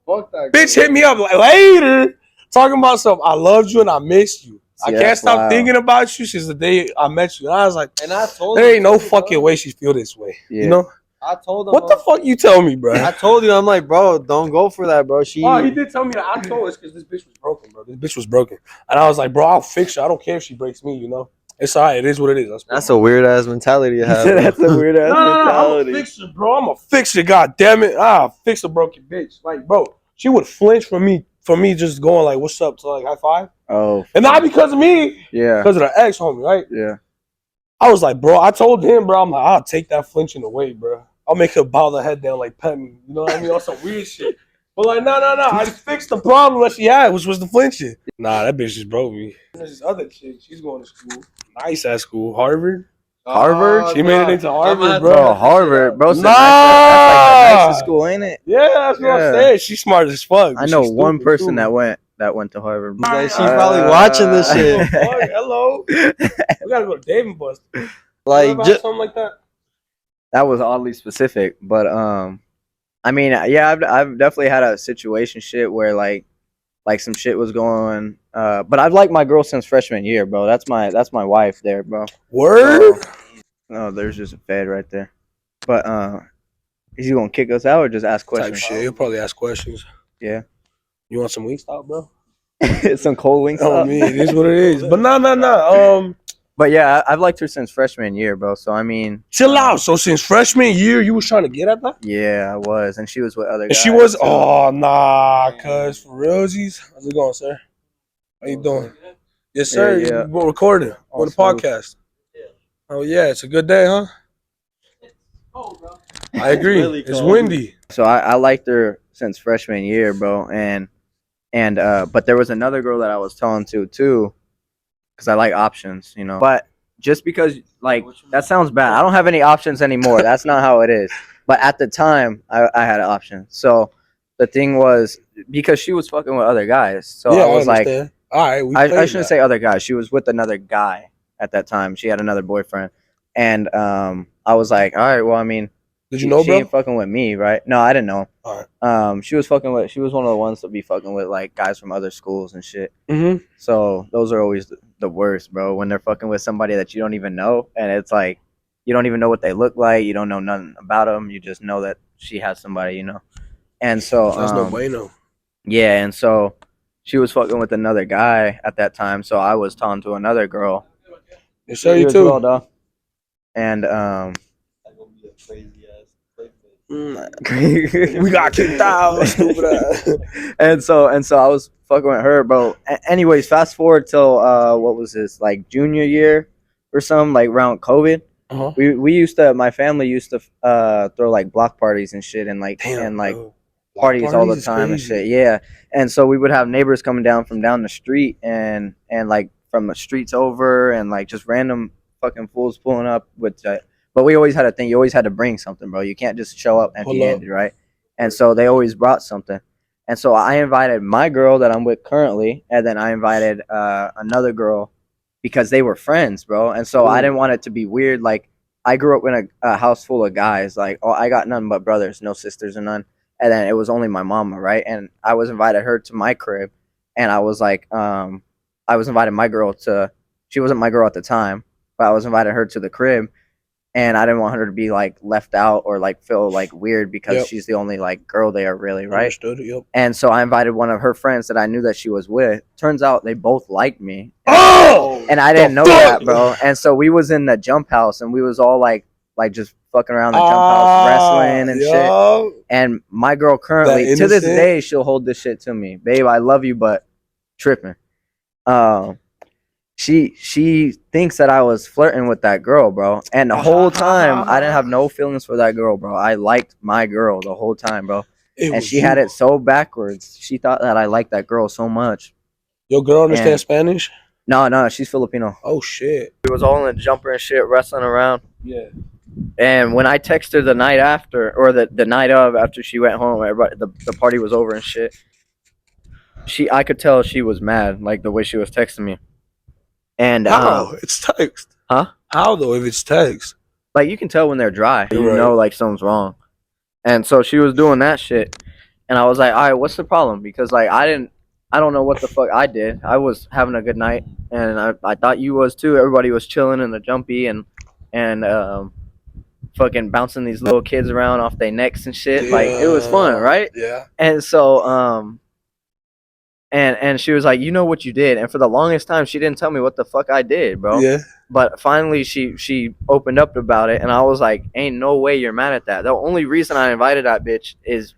Fuck that. Bitch hit me up like, later talking about something. I loved you and I missed you. I Yeah, can't that's stop wild. thinking about you since the day I met you. And I was like, And I told there him, ain't no fucking way she feel this way. Yeah. You know? I told him. What the fuck you tell me, bro? I told you. I'm like, bro, don't go for that, bro. She. Oh, he did tell me that. I told us because this bitch was broken, bro. This bitch was broken. And I was like, bro, I'll fix her. I don't care if she breaks me, you know? It's all right. It is what it is. That's a weird ass mentality to have. That's a weird ass No, I'm mentality. a fixer, bro. I'm a fixer, god damn it. I'll fix a broken bitch. Like, bro, she would flinch for me just going like, what's up, to like high five. Oh. And not because of me, Yeah. because of the ex homie, right? Yeah. I was like, bro, I told him, bro, I'm like, I'll take that flinching away, bro. I'll make her bow the head down like pet me. You know what I mean? On some weird shit. But like, no. I fixed the problem that she had, which was the flinching. Nah, that bitch just broke me. There's this other chick. She's going to school. Nice ass school. Harvard. Harvard? She made it into Harvard, Bro, bro. Harvard, bro. Nah. That's like the nicest school, ain't it? Yeah, that's what I'm saying. She's smart as fuck. I know one person that went to Harvard. bro. Like, she's probably watching this shit. Hello. We gotta go to Dave and Buster. Like, just something like that. That was oddly specific, but I mean, yeah, I've definitely had a situation shit where like some shit was going. But I've liked my girl since freshman year, bro. That's my wife there, bro. Word. Oh, there's just a fed right there. But is he gonna kick us out or just ask Type questions? shit. He'll probably ask questions. Yeah. You want some Wingstop, bro? Some cold wings. Oh, me. It is what it is. But no. But yeah, I've liked her since freshman year, bro. So I mean, Chill out. So since freshman year, you was trying to get at that? yeah, I was, and she was with other And guys. she was, too. oh, nah, cuz for realsies. How's it going, sir? How you doing? Yes, sir. Yeah. We're recording on the Awesome. podcast. Oh, yeah. It's a good day, huh? I agree. really It's cold. windy. So I liked her since freshman year, bro. And but there was another girl that I was telling to too, because I like options, you know. But just because like that sounds bad, I don't have any options anymore. That's not how it is. But at the time, I had an option. So the thing was because she was fucking with other guys. So yeah, I was like, understand. All right. We I played shouldn't that. say other guys. She was with another guy at that time. She had another boyfriend, and I was like, all right, well, I mean. Did you know, she bro? ain't fucking with me, right? No, I didn't know. All right. She was fucking with. She was one of the ones to be fucking with like guys from other schools and shit. Mm-hmm. So those are always the worst, bro. When they're fucking with somebody that you don't even know, and it's like you don't even know what they look like. You don't know nothing about them. You just know that she has somebody, you know. And so That's no bueno. yeah, and so she was fucking with another guy at that time. So I was talking to another girl. Yes, sir, you as too. well, dog. And we got kicked out. Stupid ass. and so I was fucking with her, bro. Anyways, fast forward till what was this, like junior year or something, like around COVID. Uh-huh. We used to, my family used to throw like block parties and shit, and like Bro. parties all the is time and crazy. shit. Yeah, and so we would have neighbors coming down from down the street and like from the streets over, and like just random fucking fools pulling up with. But we always had a thing. You always had to bring something, bro. You can't just show up empty-handed, right? And so they always brought something. And so I invited my girl that I'm with currently, and then I invited another girl because they were friends, bro. And so I didn't want it to be weird. Like, I grew up in a house full of guys. Like, oh, I got none but brothers, no sisters or none. And then it was only my mama, right? And I was invited her to my crib, and I was like, I was inviting my girl to. She wasn't my girl at the time, but I was inviting her to the crib. And I didn't want her to be like left out or like feel like weird because she's the only like girl there, really, right? Understood. Yep. And so I invited one of her friends that I knew that she was with. Turns out they both liked me. And I didn't know that, bro. And so we was in the jump house, and we was all like just fucking around the jump house, wrestling and shit. And my girl currently, to this day, she'll hold this shit to me, babe. I love you, but tripping. She thinks that I was flirting with that girl, bro. And the whole time, I didn't have no feelings for that girl, bro. I liked my girl the whole time, bro. And she had it so backwards. She thought that I liked that girl so much. Your girl understands Spanish? No, she's Filipino. Oh, shit. We was all in the jumper and shit, wrestling around. Yeah. And when I texted her the night after, or the night of, after she went home, everybody, the party was over and shit, I could tell she was mad, like the way she was texting me. And how? It's text. Huh? How though? If it's text, like you can tell when they're dry. You know, like something's wrong. And so she was doing that shit, and I was like, all right, what's the problem? Because like I don't know what the fuck I did. I was having a good night, and I thought you was too. Everybody was chilling in the jumpy and fucking bouncing these little kids around off their necks and shit. Like it was fun, right? Yeah. And so And she was like, you know what you did. And for the longest time, she didn't tell me what the fuck I did, bro. Yeah. But finally, she opened up about it, and I was like, ain't no way you're mad at that. The only reason I invited that bitch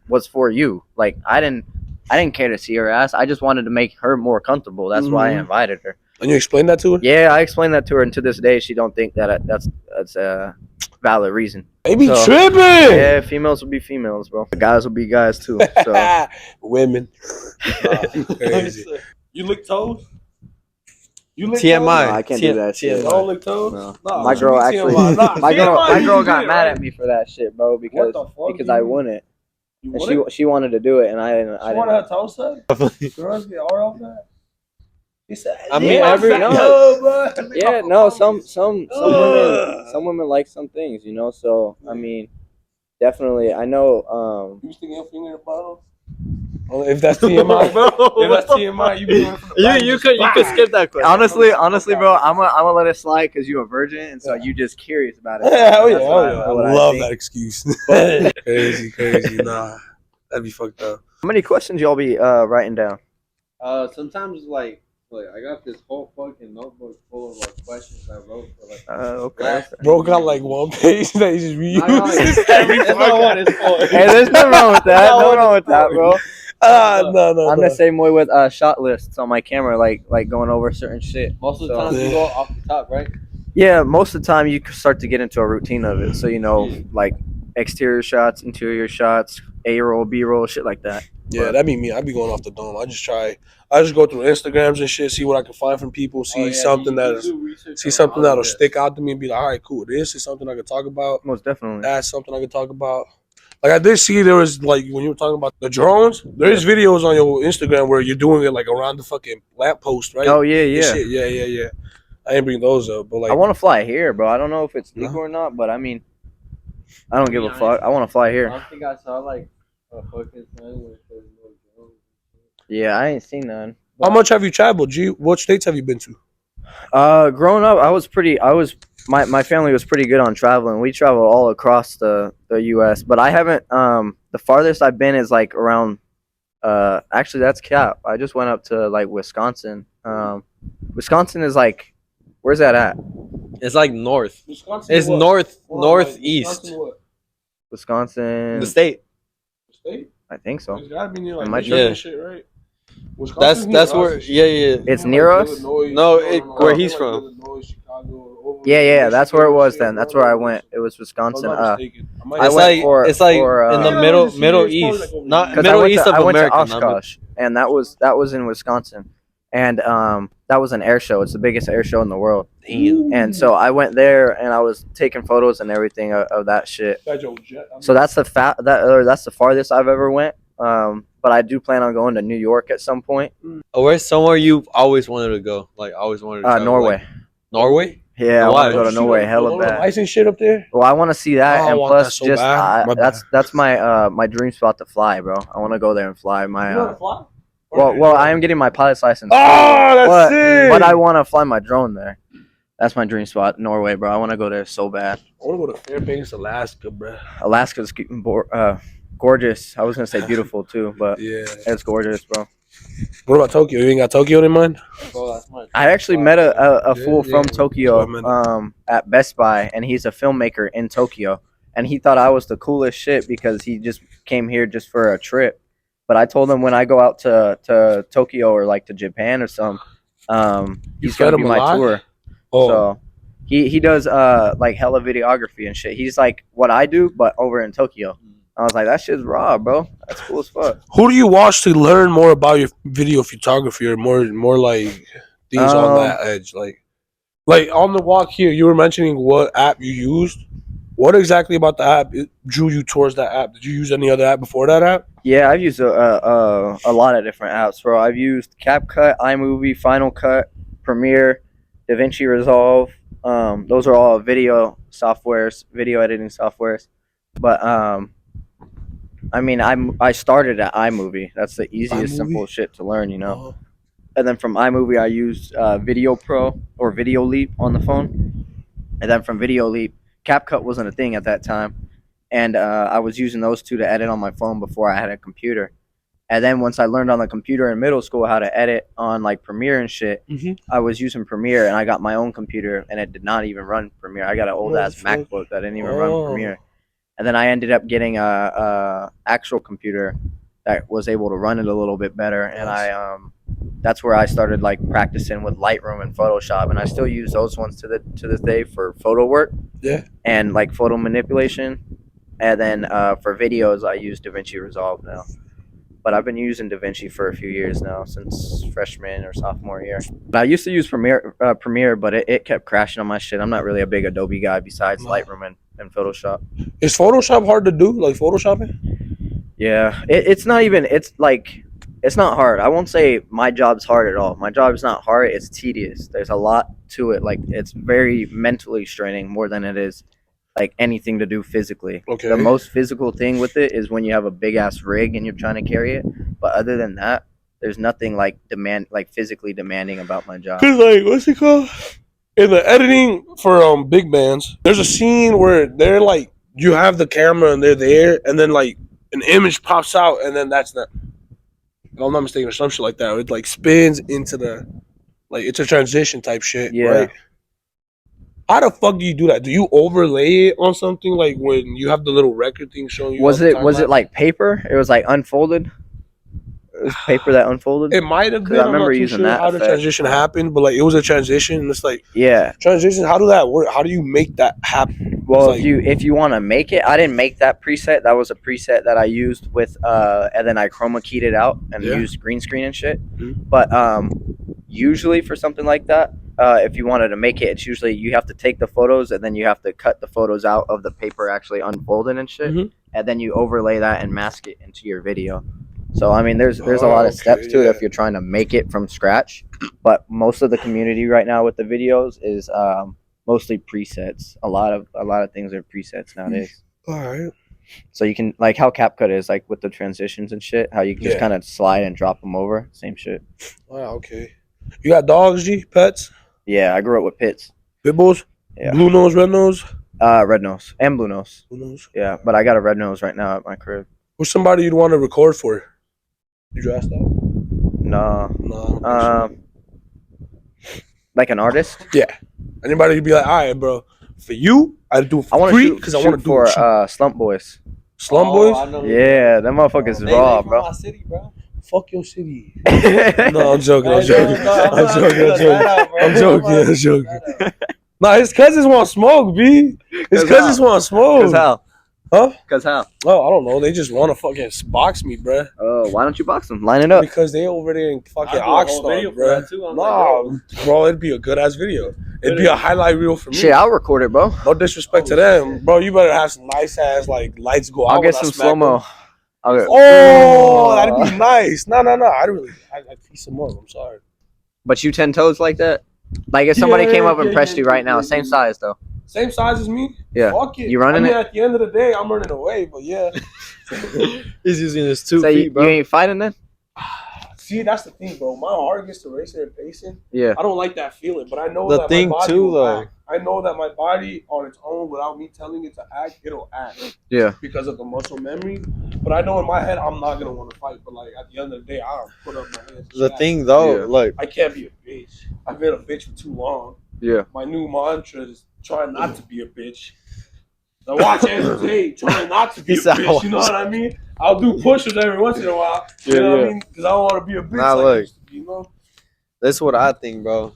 was for you. Like, I didn't care to see her ass. I just wanted to make her more comfortable. That's why I invited her. And you explained that to her? Yeah, I explained that to her, and to this day, she don't think that that's a valid reason. They be tripping. Yeah, females will be females, bro. The guys will be guys too. So women. Crazy. You lick toes? You lick TMI. toes? No, I can't do that shit. You don't lick toes? No. My girl actually, my girl got mad at me for that shit, bro, because I wouldn't. And she wanted to do it, and I didn't. She wanted her toes sucked? Girls get all over that? He said, I mean, some women like some things, you know. So I mean, definitely, I know. You sticking your finger in the bottle? Oh, if that's TMI, if that's TMI, you be doing it from the back. You could skip that question. Honestly, bro, I'm gonna let it slide because you're a virgin, and so you just curious about it. Hell yeah, I love that excuse. crazy. Nah, that'd be fucked up. How many questions y'all be writing down? Sometimes like I got this whole fucking notebook full of like questions I wrote for like. Okay. Bro got like one page that he just reuses. Hey, there's nothing wrong with that. Nothing wrong with that, bro. No. I'm the same way with shot lists on my camera, like going over certain shit. Most of the time you go off the top, right? Yeah, most of the time you start to get into a routine of it. So like exterior shots, interior shots, A-roll, B-roll, shit like that. Yeah, that'd be me. I'd be going off the dome. I just go through Instagrams and shit, see what I can find from people, see something that'll stick out to me and be like, all right, cool. This is something I could talk about. Most definitely. That's something I could talk about. Like I did see there was like when you were talking about the drones, there's videos on your Instagram where you're doing it like around the fucking lamppost, right? Oh yeah. I didn't bring those up, but like I want to fly here, bro. I don't know if it's legal or not, but I mean, I don't give a fuck. I want to fly I here. don't think I saw like a fucking sign where it says no drones. Yeah, I ain't seen none. How much have you traveled, G? What states have you been to? Growing up, my family was pretty good on traveling. We traveled all across the U.S., but I haven't. The farthest I've been is like around. Actually, that's cap. I just went up to like Wisconsin. Wisconsin is like, where's that at? It's like north. Wisconsin It's what? northeast. Wisconsin what? Wisconsin. The state. State? I think so. It's gotta be near like It might Michigan be. and shit, right? Wisconsin's That's near us where. and shit. Yeah. It's Like near us? Illinois, No, where like he's from. Illinois, Chicago, over Yeah, that's where it Michigan was. shit, Then bro. that's where I went. It was If I'm Wisconsin. not mistaken. I might I It's went like for it's like for, in the Yeah, middle it's Middle probably East, like over not here. because Middle East of I went to America. not Oshkosh, and that was in Wisconsin, and that was an air show. It's the biggest air show in the world, Damn. and so I went there and I was taking photos and everything of that shit. That's your jet. I mean, So that's that's the farthest I've ever went. But I do plan on going to New York at some point. Where's somewhere you've always wanted to go? Like always wanted to travel? Norway. Like, Norway? Yeah, I Why? want to go to don't you see Norway the hella little bad. license shit up there. Well, I want to see that, Oh, I and want plus that so just bad. My bad. that's my my dream spot to fly, bro. I want to go there and fly my. You know how to fly? Well, I am getting my pilot's license. Oh, that's but, sick. But I want to fly my drone there. That's my dream spot, Norway, bro. I want to go there so bad. I want to go to Fairbanks, Alaska, bro. Alaska's gorgeous. I was gonna say beautiful too, but Yeah. it's gorgeous, bro. What about Tokyo? You ain't got Tokyo in mind? Bro, that's my I actually met a fool Yeah, from that's Tokyo what I meant. at Best Buy, and he's a filmmaker in Tokyo, and he thought I was the coolest shit because he just came here just for a trip. But I told him when I go out to Tokyo or like to Japan or something, he's fed gonna him be a my lot? tour. Oh, So he does like hella videography and shit. He's like what I do, but over in Tokyo. I was like, that shit's raw, bro. That's cool as fuck. who do you watch to learn more about your video photography, or more like things on that edge? Like on the walk here, you were mentioning what app you used. What exactly about the app drew you towards that app? Did you use any other app before that app? Yeah, I've used a lot of different apps, bro. I've used CapCut, iMovie, Final Cut, Premiere, DaVinci Resolve. Those are all video softwares, video editing softwares. But I mean, I started at iMovie. That's the easiest, iMovie? simple shit to learn, you know. And then from iMovie, I used Video Pro or Video Leap on the phone. And then from Video Leap, CapCut wasn't a thing at that time. And I was using those two to edit on my phone before I had a computer. And then once I learned on the computer in middle school how to edit on like Premiere and shit, I was using Premiere, and I got my own computer, and it did not even run Premiere. I got an old ass MacBook that didn't even run Premiere. And then I ended up getting a actual computer that was able to run it a little bit better, and that's where I started like practicing with Lightroom and Photoshop, and I still use those ones to this day for photo work. Yeah. And like photo manipulation, and then for videos I use DaVinci Resolve now. But I've been using DaVinci for a few years now, since freshman or sophomore year. I used to use Premiere, but it kept crashing on my shit. I'm not really a big Adobe guy besides Lightroom and Photoshop. Is Photoshop hard to do? Like Photoshopping? Yeah, it's not even. It's like it's not hard. I won't say my job's hard at all. My job's not hard. It's tedious. There's a lot to it. Like it's very mentally straining more than it is like anything to do physically. Okay. The most physical thing with it is when you have a big ass rig and you're trying to carry it. But other than that, there's nothing like physically demanding about my job. Cause like what's it called? In the editing for big bands, there's a scene where they're like you have the camera and they're there, and then like an image pops out, and then that's not. If I'm not mistaken, or some shit like that. It like spins into the like it's a transition type shit. Yeah. Right? How the fuck do you do that? Do you overlay it on something like when you have the little record thing showing you? Was it like paper? It was like unfolded. It was paper that unfolded. It might have 'Cause been. I I'm remember not too using sure that how the effect. transition happened, but like it was a transition. And it's like Yeah. transition. How do that work? How do you make that happen? Well, It's if you want to make it, I didn't make that preset. That was a preset that I used with and then I chroma keyed it out and Yeah. used green screen and shit. Mhm. But usually for something like that, if you wanted to make it, it's usually you have to take the photos and then you have to cut the photos out of the paper actually unfolded and shit, Mhm. and then you overlay that and mask it into your video. So I mean, there's a lot of okay, steps to it yeah. if you're trying to make it from scratch. But most of the community right now with the videos is mostly presets. A lot of things are presets nowadays. All right. So you can like how CapCut is like with the transitions and shit. How you can just Yeah. kind of slide and drop them over. Same shit. Wow. Okay. You got dogs, G? Pets? Yeah, I grew up with pits. Pit bulls? Yeah. Blue nose, red nose? Red nose and blue nose. Blue nose. Yeah, but I got a red nose right now at my crib. Who's somebody you'd want to record for? Did you ask that? No. No. I don't think Like an artist. so. Yeah. Anybody you'd be like, all right, bro. For you, I'd do it I for want free to because I want to do for it cheap. Slump Boys. Slum Oh, boys? I know who Yeah, them motherfuckers is they raw, from bro. my city, bro. Fuck your city. No, I'm joking. I'm Hey, joking. no, I'm I'm not joking. gonna I'm shout out, joking. bro. I'm joking. not I'm gonna joking. shout out. Nah, his cousins want smoke, B. His Cause cousins how? want smoke. Cause how? Huh? Cause how? Oh, I don't know. They just want to fucking box me, bruh. Oh, why don't you box them? Line it up. Because they over there in fucking I'd do a whole Oxnard, video for bruh. that, too. I'm Nah, like, bro, it'd be a good ass video. It'd be a highlight reel for me. Shit, I'll record it, bro. No disrespect to them, bro. You better have some nice ass like lights go out. I'll get when I some smack slow mo. them. Oh, that'd be nice. No. I'd piece them up. I'm sorry. But you 10 toes like that? Like if somebody Yeah, came up and yeah, pressed yeah, you right yeah, now, yeah, same yeah. size though. Same size as me. Yeah. Fuck it. You running I mean, it? at the end of the day, I'm running away. But yeah. He's using his 2 So feet, you bro. ain't fighting then? See, that's the thing, bro. My heart gets to racing and pacing. Yeah. I don't like that feeling, but I know The that thing my body too, will though. act. I know that my body on its own, without me telling it to act, it'll act. Yeah. Because of the muscle memory. But I know in my head, I'm not gonna want to fight. But like at the end of the day, I'll put up my hands. The thing, though, Yeah. like, I can't be a bitch. I've been a bitch for too long. Yeah. My new mantra is try not to be a bitch. Now watch Andrew Tate, try not to be a He said, bitch. You know what I mean? I'll do push-ups every once in a while. You Yeah, know what yeah. I mean? Because I don't want to be a bitch Nah, like I look. used to be, you know? that's what I think, bro.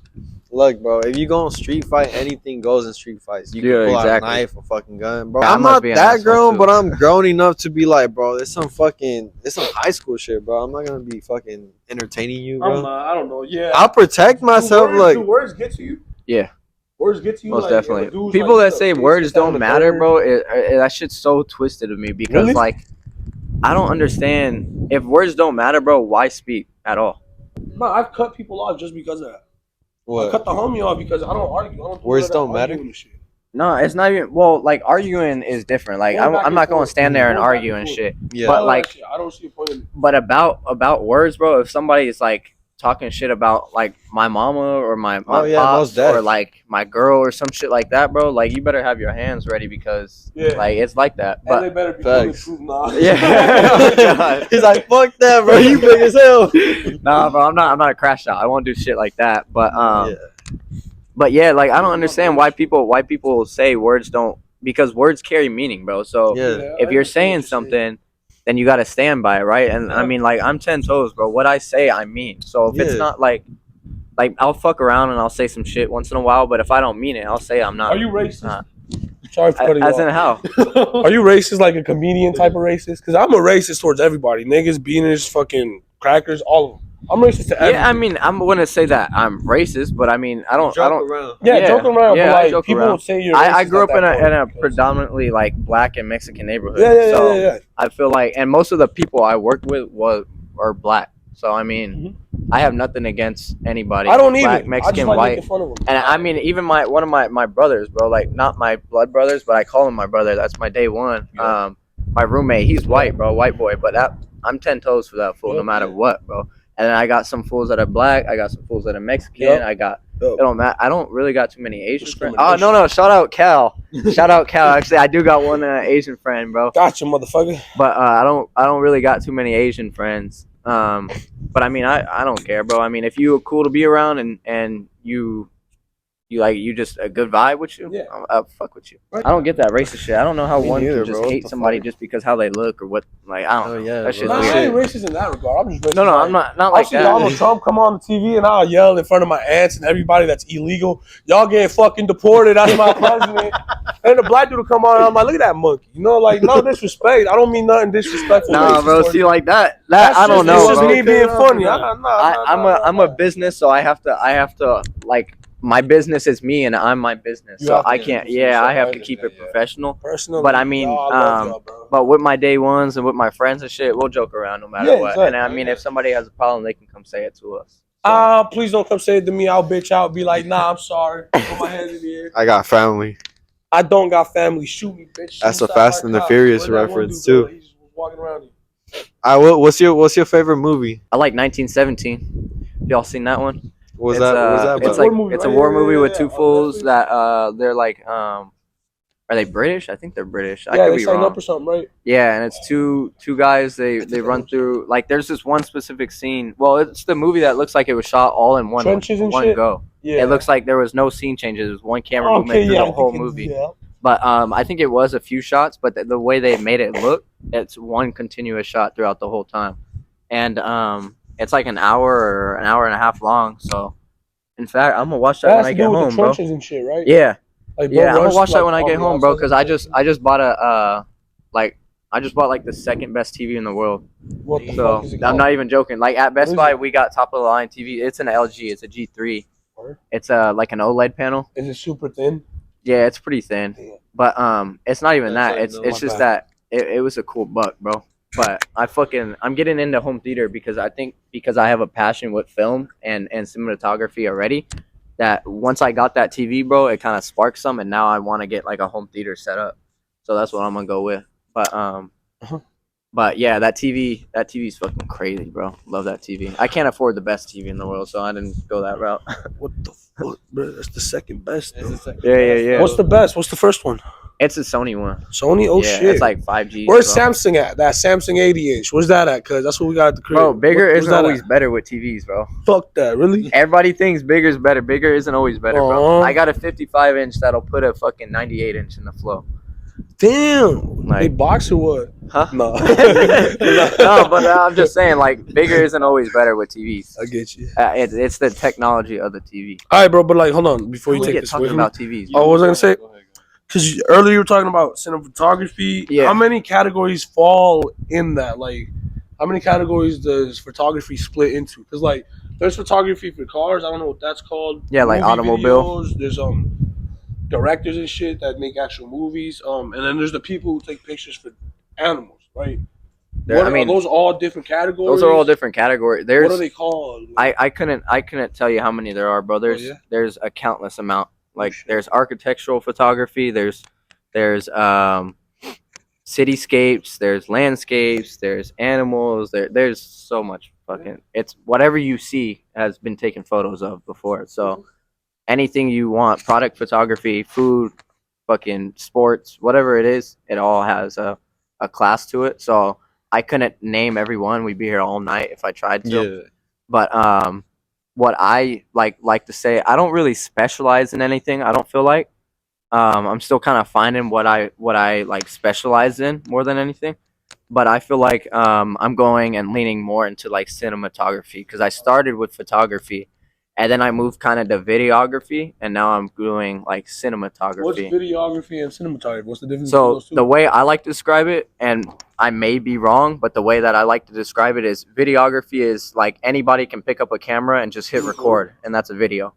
Look, bro, if you go on street fight, anything goes in street fights. You can Yeah, pull out exactly. a knife, a fucking gun, bro. Yeah, I I'm must not be an that asshole, grown, too. but I'm grown enough to be like, bro, it's some high school shit, bro. I'm not gonna be fucking entertaining you, bro. I don't know. Yeah. I'll protect myself, like, do words get to you? Yeah. Words get to you? Most like, if a definitely. dude's People like, that say "Bitch, words get down don't the matter, bird." bro, that shit's so twisted of me because Really? like I don't understand if words don't matter, bro. Why speak at all? No, I've cut people off just because of that. I what? cut the homie off because I don't argue. I don't do Words that don't matter? arguing and shit. No, it's not even. Well, like arguing is different. Like Going back I'm and not going forth. to stand there and Going back argue and and forth. shit. Yeah. But All that like, shit, I don't see a point in it. but about words, bro. If somebody is like talking shit about like my mama or my Oh, yeah, pops most def. or like my girl or some shit like that, bro, like you better have your hands ready because Yeah. like it's like that. And they But better be Facts. bulletproof now. Yeah. He's like, fuck that, bro. You big as hell. nah, bro, I'm not a crash out. I won't do shit like that. But Yeah. but yeah, like I don't understand why people say words don't because words carry meaning, bro. So Yeah. if you're saying something, then you gotta stand by it, right? And I mean, like I'm 10 toes, bro. What I say, I mean. So if it's Yeah. not like I'll fuck around and I'll say some shit once in a while, but if I don't mean it, I'll say I'm not. Are you racist? Nah. Sorry for cutting you As in off. how? Are you racist like a comedian type of racist? Because I'm a racist towards everybody. Niggas, beaners, fucking crackers, all of them. I'm racist to everyone. Yeah, I mean, I'm gonna say that I'm racist, but I mean, I don't. around. Yeah, joke around, yeah, but I like joke people around. would say you're. I racist grew up at in that a point because- predominantly like black and Mexican neighborhood. Yeah. So I feel like, and most of the people I worked with were black. So I mean, I have nothing against anybody. I don't black, even. Mexican, I just like white. making fun of them. And I mean, even one of my brothers, bro, like not my blood brothers, but I call him my brother. That's my day one. Yeah. My roommate, he's white, bro, white boy. But I'm 10 toes for that fool, no matter what, bro. And then I got some fools that are black. I got some fools that are Mexican. Yep. I got. Yep. It don't matter. I don't really got too many Asian friends. Oh Discrimination. no, shout out Cal. Shout out Cal. Actually, I do got one Asian friend, bro. Gotcha, motherfucker. But I don't really got too many Asian friends. But I mean, I don't care, bro. I mean, if you are cool to be around and you just a good vibe with you, Yeah. I'll fuck with you. Right. I don't get that racist shit. I don't know how Me one neither, can just bro. What hate the somebody fuck? just because how they look or what. Like I don't Oh, know. yeah, That shit's bro. Nah, I weird. ain't racist in that regard. I'm just racist. No, like, I'm not I'll like see that. Donald Trump come on the TV and I'll yell in front of my aunts and everybody that's illegal. Y'all getting fucking deported. That's my president. And the black dude will come on and I'm like, look at that monkey. You know, like, no disrespect. I don't mean nothing disrespectful. Nah, racist bro. towards See, you. like that. That's I don't just, know, It's just bro. me being funny. I'm a business, so I have to like my business is me and I'm my business. You So have to I keep can't. it Yeah, I have to understand, keep it yeah. professional. Personally, But I mean, y'all, I love y'all, bro. But with my day ones and with my friends and shit, we'll joke around no matter Yeah, what. exactly. And I mean, if somebody has a problem, they can come say it to us. So, Please don't come say it to me. I'll bitch out. Be like, nah, I'm sorry. Put my hands in the air. I got family. I don't got family. Shoot me, bitch. Shoot That's me, a stop Fast my and the cops. Furious Where'd that one reference, dude go? too. He just was walking around here. What's your favorite movie? I like 1917. Y'all seen that one? What was It's that It's a it's about? war like movie, it's a right? war Yeah, movie yeah, with yeah, two on fools Netflix. that they're like are they British? I think they're British. I Yeah, could they be signed wrong. up or something, right? Yeah, and it's two guys. They run through like there's this one specific scene. Well, it's the movie that looks like it was shot all in Trenches and one shit? go. Yeah. It looks like there was no scene changes. It was one camera movement through yeah, the whole movie. Yeah. But I think it was a few shots, but the way they made it look, it's one continuous shot throughout the whole time, and it's like an hour or an hour and a half long. So, in fact, I'm gonna watch that That when has I to get do with the home, bro. trenches and shit, right? Yeah, Like, yeah, I'm gonna Rush, watch that like, when I get on the home, bro. outside Because I just bought a like I just bought like the second best TV in the world. What the So fuck is it I'm called? not even joking. Like at Best is Buy, it? we got top of the line TV. It's an LG. It's a G3. Word? It's like an OLED panel. Is it super thin? Yeah, it's pretty thin. Damn. But it's not even That's that. like It's no, it's my just bad. that it was a cool buck, bro. But I'm getting into home theater because I think because I have a passion with film and cinematography already. That once I got that TV, bro, it kind of sparked some, and now I want to get like a home theater set up. So that's what I'm gonna go with. But but yeah, that TV's fucking crazy, bro. Love that TV. I can't afford the best TV in the world, so I didn't go that route. What the fuck, bro? That's the second best. Though. Yeah. What's the best? What's the first one? It's a Sony one. Sony? Oh yeah, shit. it's like 5G. Where's bro. Samsung at? That Samsung 80 inch. Where's that at? Cause that's what we got at the crib. Bro, bigger Where's isn't that always at? better with TVs, bro. Fuck that, really? Everybody thinks bigger is better. Bigger isn't always better, bro. Aw. I got a 55 inch that'll put a fucking 98 inch in the flow. Damn. They Like, box or what? huh? No. No, but I'm just saying, like, bigger isn't always better with TVs. I get you. It's the technology of the TV. All right, bro, but like, hold on before you We take get this away talking from me. about TVs. Oh, what was I gonna say? Because earlier you were talking about cinematography. Yeah. How many categories fall in that? Like, how many categories does photography split into? Because like, there's photography for cars. I don't know what that's called. Yeah, like Movie automobile. videos. There's directors and shit that make actual movies. And then there's the people who take pictures for animals, right? Are those all different categories? Those are all different categories. What are they called? I couldn't tell you how many there are, bro. yeah? There's a countless amount. Like shit. there's architectural photography, there's cityscapes, there's landscapes, there's animals, there's so much fucking it's whatever you see has been taken photos of before. So anything you want, product photography, food, fucking sports, whatever it is, it all has a class to it. So I couldn't name every one. We'd be here all night if I tried to. Yeah. But what I like to say, I don't really specialize in anything. I don't feel like I'm still kind of finding what I like specialize in more than anything. But I feel like I'm going and leaning more into like cinematography because I started with photography, and then I moved kind of to videography, and now I'm doing like cinematography. What's videography and cinematography? What's the difference between So those two? the way I like to describe it, and I may be wrong, but the way that I like to describe it is videography is like anybody can pick up a camera and just hit record, and that's a video.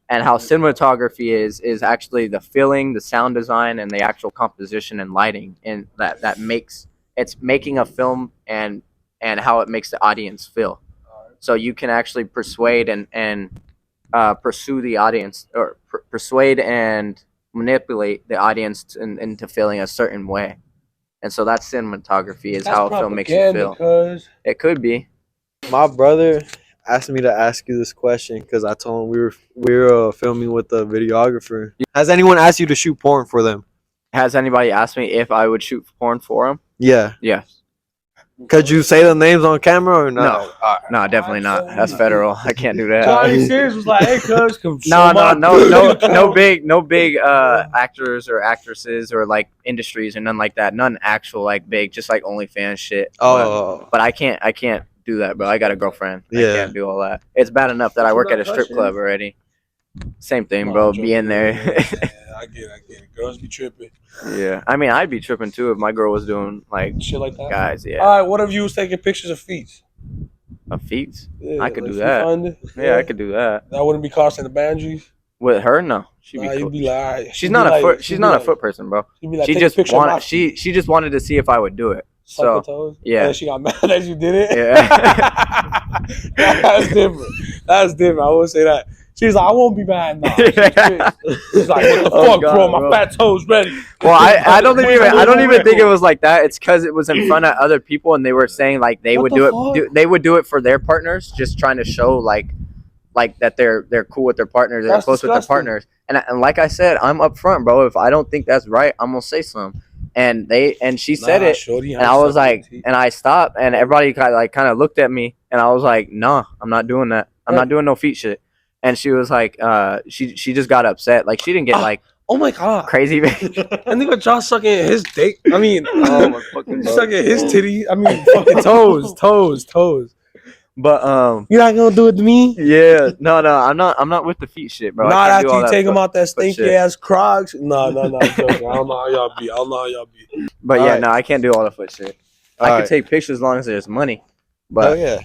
And how cinematography is actually the feeling, the sound design, and the actual composition and lighting, and that makes it's making a film and how it makes the audience feel. So you can actually persuade and pursue the audience, or persuade and manipulate the audience into feeling a certain way. And so that's cinematography, is how a film makes you feel. Because It could be. My brother asked me to ask you this question because I told him we were filming with a videographer. Has anyone asked you to shoot porn for them? Has anybody asked me if I would shoot porn for them? Yeah. Yes. Could you say the names on camera or not? No, definitely not. That's federal. I can't do that. Johnny Sins was like, "Hey, cuz, No big actors or actresses or like industries or none like that. None actual like big, just like OnlyFans shit. Oh. But I can't do that, bro. I got a girlfriend. I Yeah. can't do all that. It's bad enough that I work at a strip club already. Same thing, bro. Be in there. I get it. Girls be tripping. Yeah. I mean, I'd be tripping too if my girl was doing like Shit like that. guys. Yeah. All right, what if you was taking pictures of feet? Of feet. Yeah, I could like do Feet that. Finder? Yeah, I could do that. That wouldn't be costing the boundaries. With her, no. She'd be Nah, cool. you'd be like, all right. She's not a foot. She's not a foot person, bro. She'd be like, She take a just picture of my wanted. feet. She just wanted to see if I would do it. Suck her So toes? yeah. And she got mad that you did it. Yeah. That's different. I would say that. She's like, I won't be mad. Nah. She's like, what the fuck, God, bro? My bro. fat toes ready. Well, I don't even think it was like that. It's because it was in front of other people, and they were saying like they What would the do it. fuck? They would do it for their partners, just trying to show like that they're cool with their partners, they're That's close with their disgusting. partners. And like I said, I'm upfront, bro. If I don't think that's right, I'm gonna say something. And she said it, Shorty, and I was like, and I stopped, and everybody kind of looked at me, and I was like, nah, I'm not doing that. I'm not doing no feet shit. And she was like, she just got upset. Like she didn't get like oh my god, crazy. I think Josh sucking his dick. I mean, Oh my fucking God. sucking his titty. I mean, fucking toes. But You're not gonna do it to me? yeah, no, I'm not with the feet shit, bro. I Not can't do after all you that take him foot- out that foot stinky shit. ass Crocs. No, I'm joking. I don't know how y'all be. But yeah, Alright. no, I can't do all the foot shit. I Alright. could take pictures as long as there's money. Oh But yeah.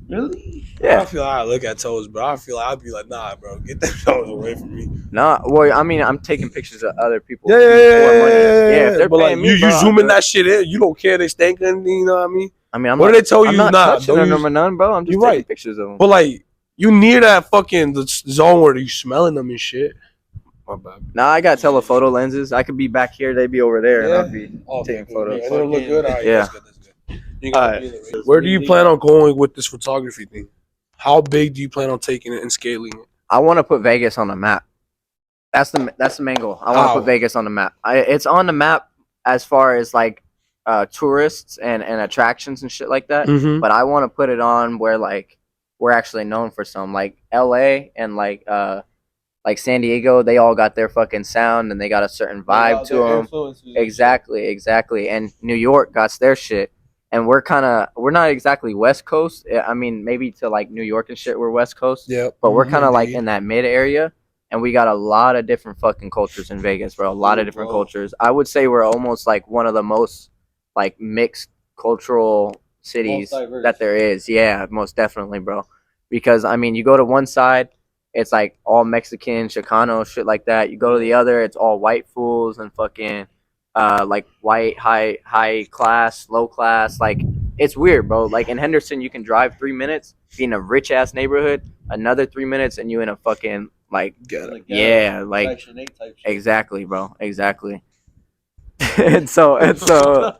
Really? Yeah. I don't feel like I look at toes, bro. I feel like I'd be like, nah, bro, get that toes away from me. nah, well, I mean, I'm taking pictures of other people. Yeah. for money. Yeah, if they're but paying like, me, you bro, I'll zooming do it. that shit in. You don't care they stink anything, you know what I mean? I mean, What do they tell you? I'm not Nah, touching don't them use- or none, bro. I'm just You're taking right. pictures of them. But like, you near that fucking the zone where you smelling them and shit. My bad. Nah, I got telephoto lenses. I could be back here, they'd be over there, and I'd be taking photos. Yeah, it'll look good. All right, Yeah. that's good. You gotta Alright. be in the race. Where do you plan on going with this photography thing? How big do you plan on taking it and scaling it? I want to put Vegas on the map. That's the main goal. I want to How? put Vegas on the map. It's on the map as far as like tourists and attractions and shit like that. Mm-hmm. But I want to put it on where like we're actually known for some, like LA and like San Diego. They all got their fucking sound and they got a certain vibe to them. Exactly. And New York got their shit. And we're not exactly West Coast. I mean, maybe to like New York and shit, we're West Coast. Yeah. But we're kind of like in that mid area. And we got a lot of different fucking cultures in Vegas, bro. A lot of different cultures. I would say we're almost like one of the most like mixed cultural cities Most diverse. that there is. Yeah, most definitely, bro. Because I mean, you go to one side, it's like all Mexican, Chicano, shit like that. You go to the other, it's all white fools and fucking like white, high class, low class. Like it's weird, bro. Like in Henderson, you can drive 3 minutes, be in a rich ass neighborhood, another 3 minutes, and you in a fucking like yeah, like Section 8 type shit. exactly, bro, exactly. and so Why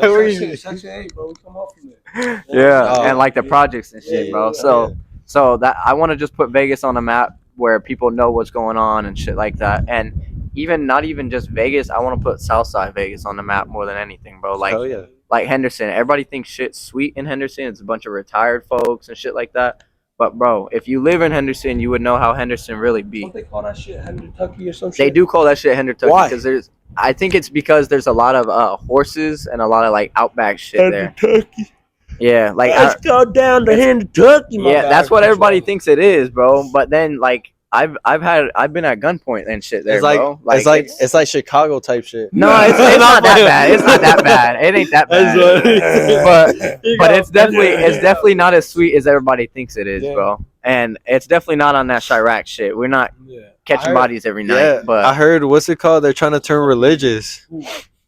were you- Section 8, bro. We come off from it. yeah, Oh, and like the yeah. projects and shit, Yeah, bro. yeah. So that I want to just put Vegas on the map where people know what's going on and shit like that. And not even just Vegas, I want to put Southside Vegas on the map more than anything, bro. Like Hell yeah. like Henderson, everybody thinks shit's sweet in Henderson. It's a bunch of retired folks and shit like that. But bro, if you live in Henderson, you would know how Henderson really be. Don't they call that shit Kentucky or some shit? They do call that shit Henderson Why? because I think it's because there's a lot of horses and a lot of like outback shit there. Kentucky. Yeah, like Let's go down to Kentucky. yeah, that's what everybody thinks it is, bro. But then like I've been at gunpoint and shit there, It's like, bro. it's like Chicago type shit. no, it's not that bad. It's not that bad. It ain't that bad. But it's definitely not as sweet as everybody thinks it is, Yeah. bro. And it's definitely not on that Chirac shit. We're not catching I heard- bodies every night. Yeah, But I heard what's it called? They're trying to turn religious,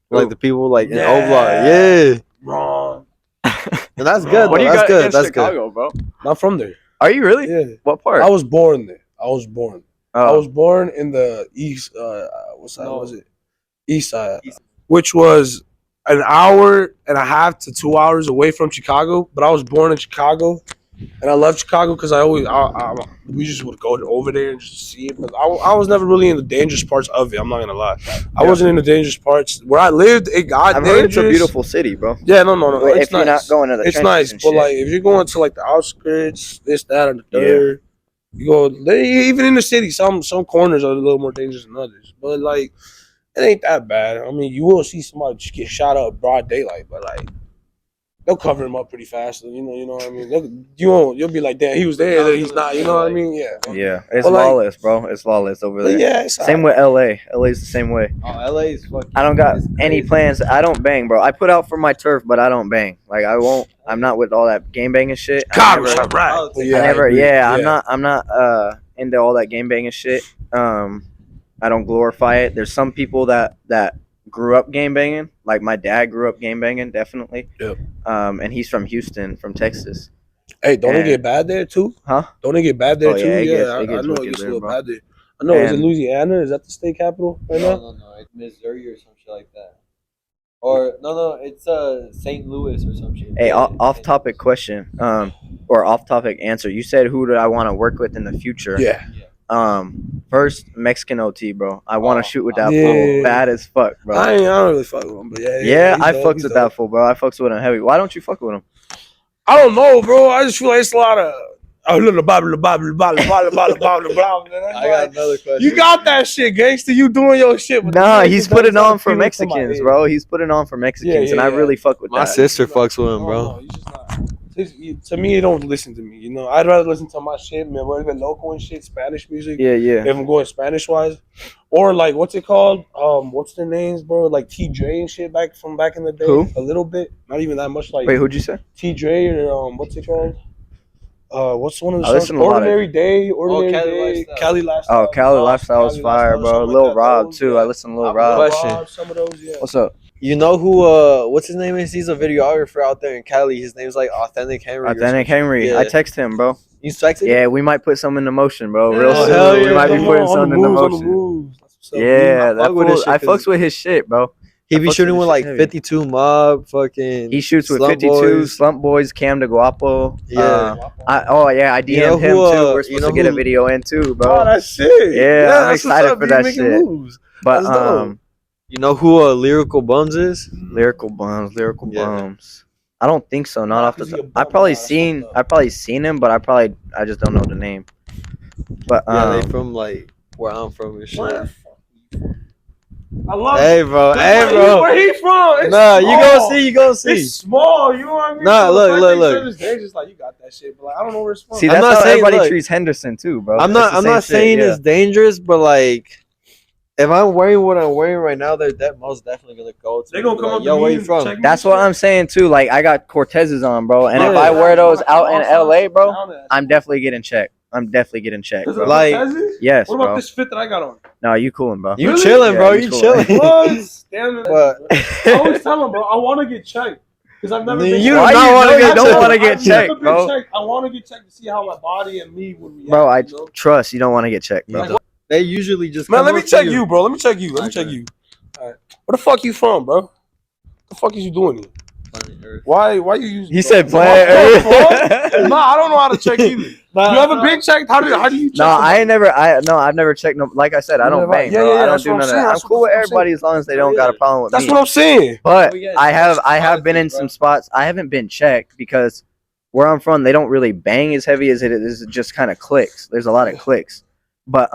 like the people like in Yeah. Oblak. Yeah, Wrong. and that's good. what do you Though. got That's good. against That's Chicago, bro? I'm from there. Are you really? Yeah. What part? I was born there. I was born Oh. in the east. What side was it? East side, which was an hour and a half to 2 hours away from Chicago. But I was born in Chicago, and I love Chicago because we just would go over there and just see it. But I was never really in the dangerous parts of it. I'm not gonna lie. I wasn't in the dangerous parts where I lived. It got I've dangerous. heard it's a beautiful city, bro. Yeah, no. If It's you're nice. not going to the It's trenches nice, and but shit. like if you're going to like the outskirts, this, that, and the Yeah. third, you go even in the city. Some corners are a little more dangerous than others, but like it ain't that bad. I mean, you will see somebody just get shot up broad daylight, but like they'll cover him up pretty fast. You know what I mean. You'll be like, damn, he was there, then he's not. You know what I mean? Yeah. Yeah, it's But, like- lawless, bro. It's lawless over But there. yeah, it's Same with LA. LA's the same way. Oh, LA is fucking. I don't got it's any crazy. plans. I don't bang, bro. I put out for my turf, but I don't bang. Like I won't. I'm not with all that game banging shit. Chicago, I never, right? I Yeah, I never. agree. Yeah, I'm not into all that game banging shit. I don't glorify it. There's some people that grew up game banging. Like my dad grew up game banging, definitely. Yep. And he's from Houston, from Texas. Hey, don't it And- get bad there too? Huh? Don't it get bad there Oh, too? yeah, it gets- I it gets know it wicked gets a there, little bro. bad there. I know. Is it And- Louisiana? Is that the state capital right now? No. It's Missouri or some shit like that. Or no, it's St. Louis or some shit. Hey, Yeah, off topic question, or off topic answer. You said who do I want to work with in the future? Yeah. First Mexican OT, bro. I want Oh, to shoot with that yeah. fool bad as fuck, bro. I don't really fuck with him, but Yeah, he's I dope, fucks he's with dope. that fool, bro. I fucks with him heavy. Why don't you fuck with him? I don't know, bro. I just feel like it's a lot of man. I got another question. You got that shit, gangster. You doing your shit. But Nah, the he's niggas putting don't on for appeal to my Mexicans, ear. bro. He's putting on for Mexicans, and I yeah. really fuck with My that. sister fucks with him, No, bro. he's just not. To me, he don't listen to me. You know, I'd rather listen to my shit, man. Whatever local and shit, Spanish music. Yeah, yeah. If I'm going Spanish wise, or like what's it called? What's their names, bro? Like T Dre and shit back in the day. Who? A little bit, not even that much. Like Wait, who'd you say? T Dre or what's it called? What's one of the I songs? listen to a lot of- Ordinary Day, Ordinary Cali Day, Lifestyle. Cali Lifestyle. Oh, Cali Lifestyle was Cali fire, Lifestyle, bro. something Lil like that, Rob those, too. yeah. I listen to Lil Lil Rob. Question. Rob, some of those, yeah. What's up? You know who? What's his name is? He's a videographer out there in Cali. His name's like Authentic Henry. or Authentic some shit. Henry. Yeah. I text him, bro. You texted? Yeah, we might put something into motion, bro. Real Oh, soon. hell We yeah, might be come putting on something the into moves, on the motion. moves. That's what's up, Yeah, I that fuck with fool, his shit I 'cause- fucks with his shit, bro. He I be fucks shooting with with his like shit heavy. 52 Mob, fucking. He shoots with Slump 52 Boys. Slump Boys, Cam de Guapo. Yeah. I You know DM'd him who, too. We're you supposed know to get a who- video in too, Oh, bro. that's shit. I'm that's what's excited up, for B, that making shit. moves. But That's dope. You know who Lyrical Bums is? lyrical bums. Yeah. I don't think so. Not Nah, off the 'cause he top. a bum, I probably nah, that's seen. fucked up. I probably seen him, but I just don't know the name. But Yeah, they from like where I'm from and shit. I love Hey, it. bro. But Hey, bro. Where he from? It's Nah, you gonna small. see. You gonna see. It's small, you know what I mean? Nah, So the look, fact look, that he look. said it's dangerous, like you got that shit, but like I don't know where it's from. see, I'm that's not how saying, everybody look, treats Henderson too, bro. I'm It's not. the I'm same not shit, saying yeah. it's dangerous, but like, if I'm wearing what I'm wearing right now, they're most definitely gonna go to. They gonna me, come like, up yo, to where me you and from? check me That's and what shit. I'm saying too. Like I got Cortezes on, bro, and if Yeah. I wear those out in Also, LA, bro, down there. I'm definitely getting checked. I'm definitely getting checked, Is it bro. Like- Cortezes? Yes, What about bro. this fit that I got on? No, you coolin', bro. You Really? chilling, bro? Yeah, You cool. chilling? What? Damn it. But I always tell them, bro, I want to get checked. Because I've never been You Why do not you want know to you get don't checked. wanna get I've checked, never been bro? checked. I want to get checked to see how my body and me would react. Bro, I you know? trust you don't want to get checked, bro. You don't. They usually just. Man, come let me up to check you, bro. Let me check you. Let me Alright, check go you. All right. Where the fuck you from, bro? What the fuck is you doing here? Why you using? He said Bro, planet Earth. Nah, I don't know how to check either. You ever been checked? How do you check? No, somebody? I've never checked no. Like I said, I don't Never- bang, yeah, bro. yeah, I don't that's do what I'm none of saying. that. I'm That's cool what with I'm everybody as long as they don't Yeah. got a problem with That's me. what I'm saying. But We get I have been in bro. some spots. I haven't been checked because where I'm from, they don't really bang as heavy as it is. It just kind of clicks. There's a lot of clicks, but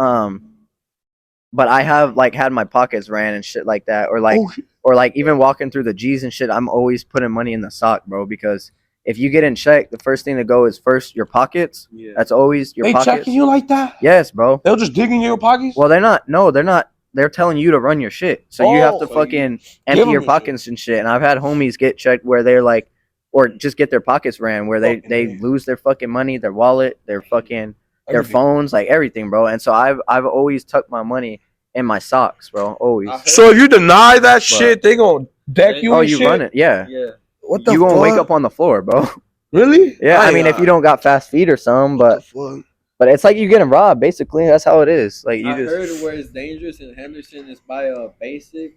I have like had my pockets ran and shit like that, or like even walking through the G's and shit. I'm always putting money in the sock, bro, because if you get in check, the first thing to go is first your pockets. Yeah. That's always your They pockets. checking you like that? Yes, bro. They'll just dig in your pockets? Well, they're not. No, they're not. They're telling you to run your shit, so you have to Oh, so fucking give empty 'em your the pockets and shit. And I've had homies get checked where they're like, or just get their pockets ran, where they Fucking lose their fucking money, their wallet, their fucking their Everything. phones, like everything, bro. And so I've always tucked my money in my socks, bro. Always. So if you deny that shit, they gonna deck you Oh, and you shit? run it, yeah. Yeah. What the You fuck? won't wake up on the floor, bro. Really? Yeah, I mean, if you don't got fast feet or something, but it's like you getting robbed. Basically, that's how it is. Like you I just. heard where it's dangerous in Henderson is by basic,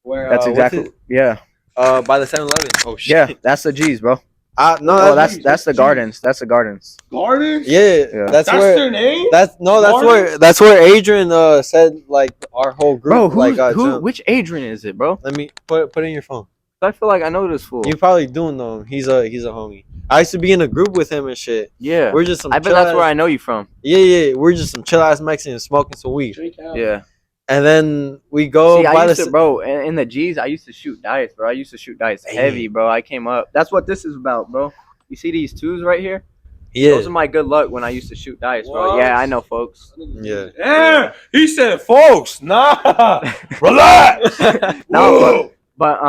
where That's what's exactly. it? Yeah, By the 7-Eleven. Oh shit. yeah. That's the G's, bro. No, Oh, that's that's the gardens. That's the gardens. Gardens? yeah. Yeah. That's That's where. their name? That's Gardens? that's where Adrian said like our whole group Bro, like got who? jumped. Which Adrian is it, bro? Let me put it in your phone. I feel like I know this fool. You probably do know him. He's a homie. I used to be in a group with him and shit. Yeah, We're just some. I bet chill that's ass- where I know you from. Yeah. We're just some chill ass Mexicans smoking some weed, Yeah. and then we go See, by I the. used to, bro, in the G's, I used to shoot dice, bro. I used to shoot dice heavy, bro. I came up. That's what this is about, bro. You see these twos right here? Yeah. Those are my good luck when I used to shoot dice, bro. What? Yeah, I know, folks. Yeah. Yeah, he said, folks, nah, relax. No, but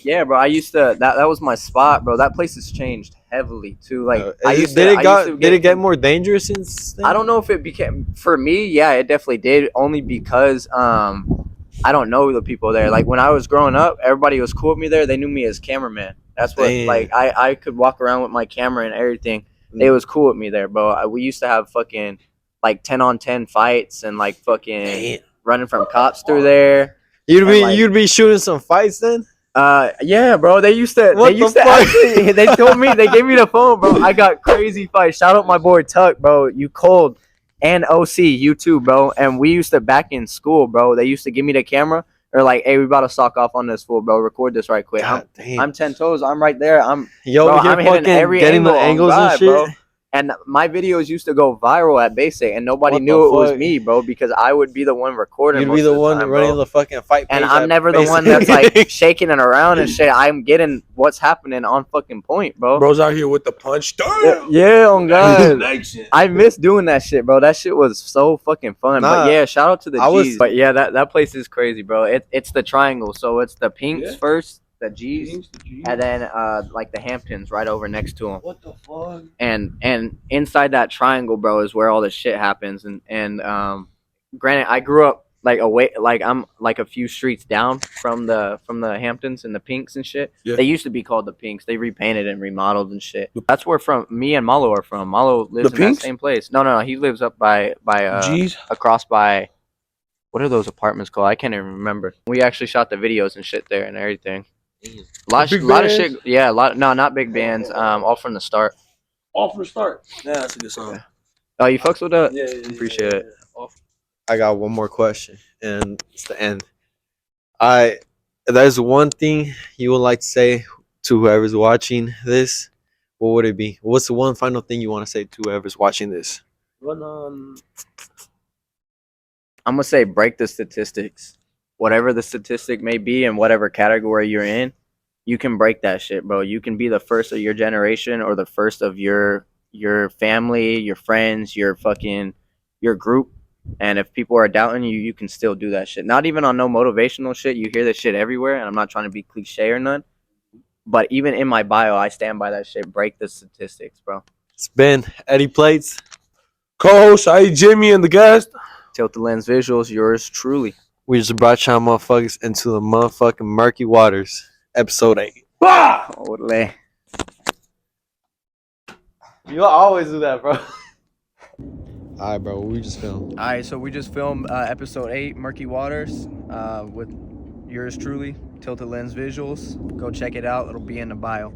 yeah, bro. I used to. That was my spot, bro. That place has changed heavily too. Like I used to. Did it get more dangerous since then? I don't know if it became for me. Yeah, it definitely did. Only because I don't know the people there. Like when I was growing up, everybody was cool with me there. They knew me as cameraman. That's what Damn. like I could walk around with my camera and everything. They was cool with me there, bro. We used to have fucking like 10-on-10 fights and like fucking Damn. running from cops through there. You'd be shooting some fights then. Yeah, bro. They used to. What They used the to fuck? actually. They told me. They gave me the phone, bro. I got crazy fights. Shout out my boy Tuck, bro. You cold, and OC, you too, bro. And we used to back in school, bro. They used to give me the camera. They're like, "Hey, we about to sock off on this fool, bro. Record this right quick." God damn. I'm 10 toes. I'm right there. Yo, bro, here I'm hitting fucking every getting the angle on angles God, and shit. bro. And my videos used to go viral at Basic, and nobody What knew the it was fuck? me, bro, because I would be the one recording. You'd most be the of one time, running bro. the fucking fight page. And I'm at never the Basic. one that's like shaking it around and shit. I'm getting what's happening on fucking point, bro. Bro's out here with the punch. Damn. Yeah, on God. Action. I miss doing that shit, bro. That shit was so fucking fun. Nah, but yeah, shout out to the I was- G's. But yeah, that place is crazy, bro. It's the triangle. So it's the Pinks Yeah. first, the G's, and then like the Hamptons right over next to them. What the fuck? And inside that triangle, bro, is where all this shit happens. And granted, I grew up like away, like I'm like a few streets down from the Hamptons and the Pinks and shit. Yeah. They used to be called the Pinks. They repainted and remodeled and shit. That's where me and Malo are from. Malo lives The in Pinks? that same place. No, he lives up by Jeez. across by, what are those apartments called? I can't even remember. We actually shot the videos and shit there and everything. Lot Big of bands? shit. Yeah, no, not big bands. All from the start. All from the start. Yeah, that's a good song. Oh, you fucks with that? Yeah. Appreciate it. I got one more question, and it's the end. There's one thing you would like to say to whoever's watching this. What would it be? What's the one final thing you want to say to whoever's watching this? I'm gonna say break the statistics. Whatever the statistic may be and whatever category you're in, you can break that shit, bro. You can be the first of your generation or the first of your family, your friends, your group. And if people are doubting you, you can still do that shit. Not even on no motivational shit. You hear this shit everywhere, and I'm not trying to be cliche or none. But even in my bio, I stand by that shit. Break the statistics, bro. It's been Eddie Plates. Co-host, I Jimmy and the guest. Tiltedlensvisuals, yours truly. We just brought y'all motherfuckers into the motherfucking Merkywaterss, episode 8. Bah! Ole. You always do that, bro. Alright, bro, we just filmed. All right, so we just filmed episode 8, Merkywaterss, with yours truly, Tiltedlensvisuals. Go check it out. It'll be in the bio.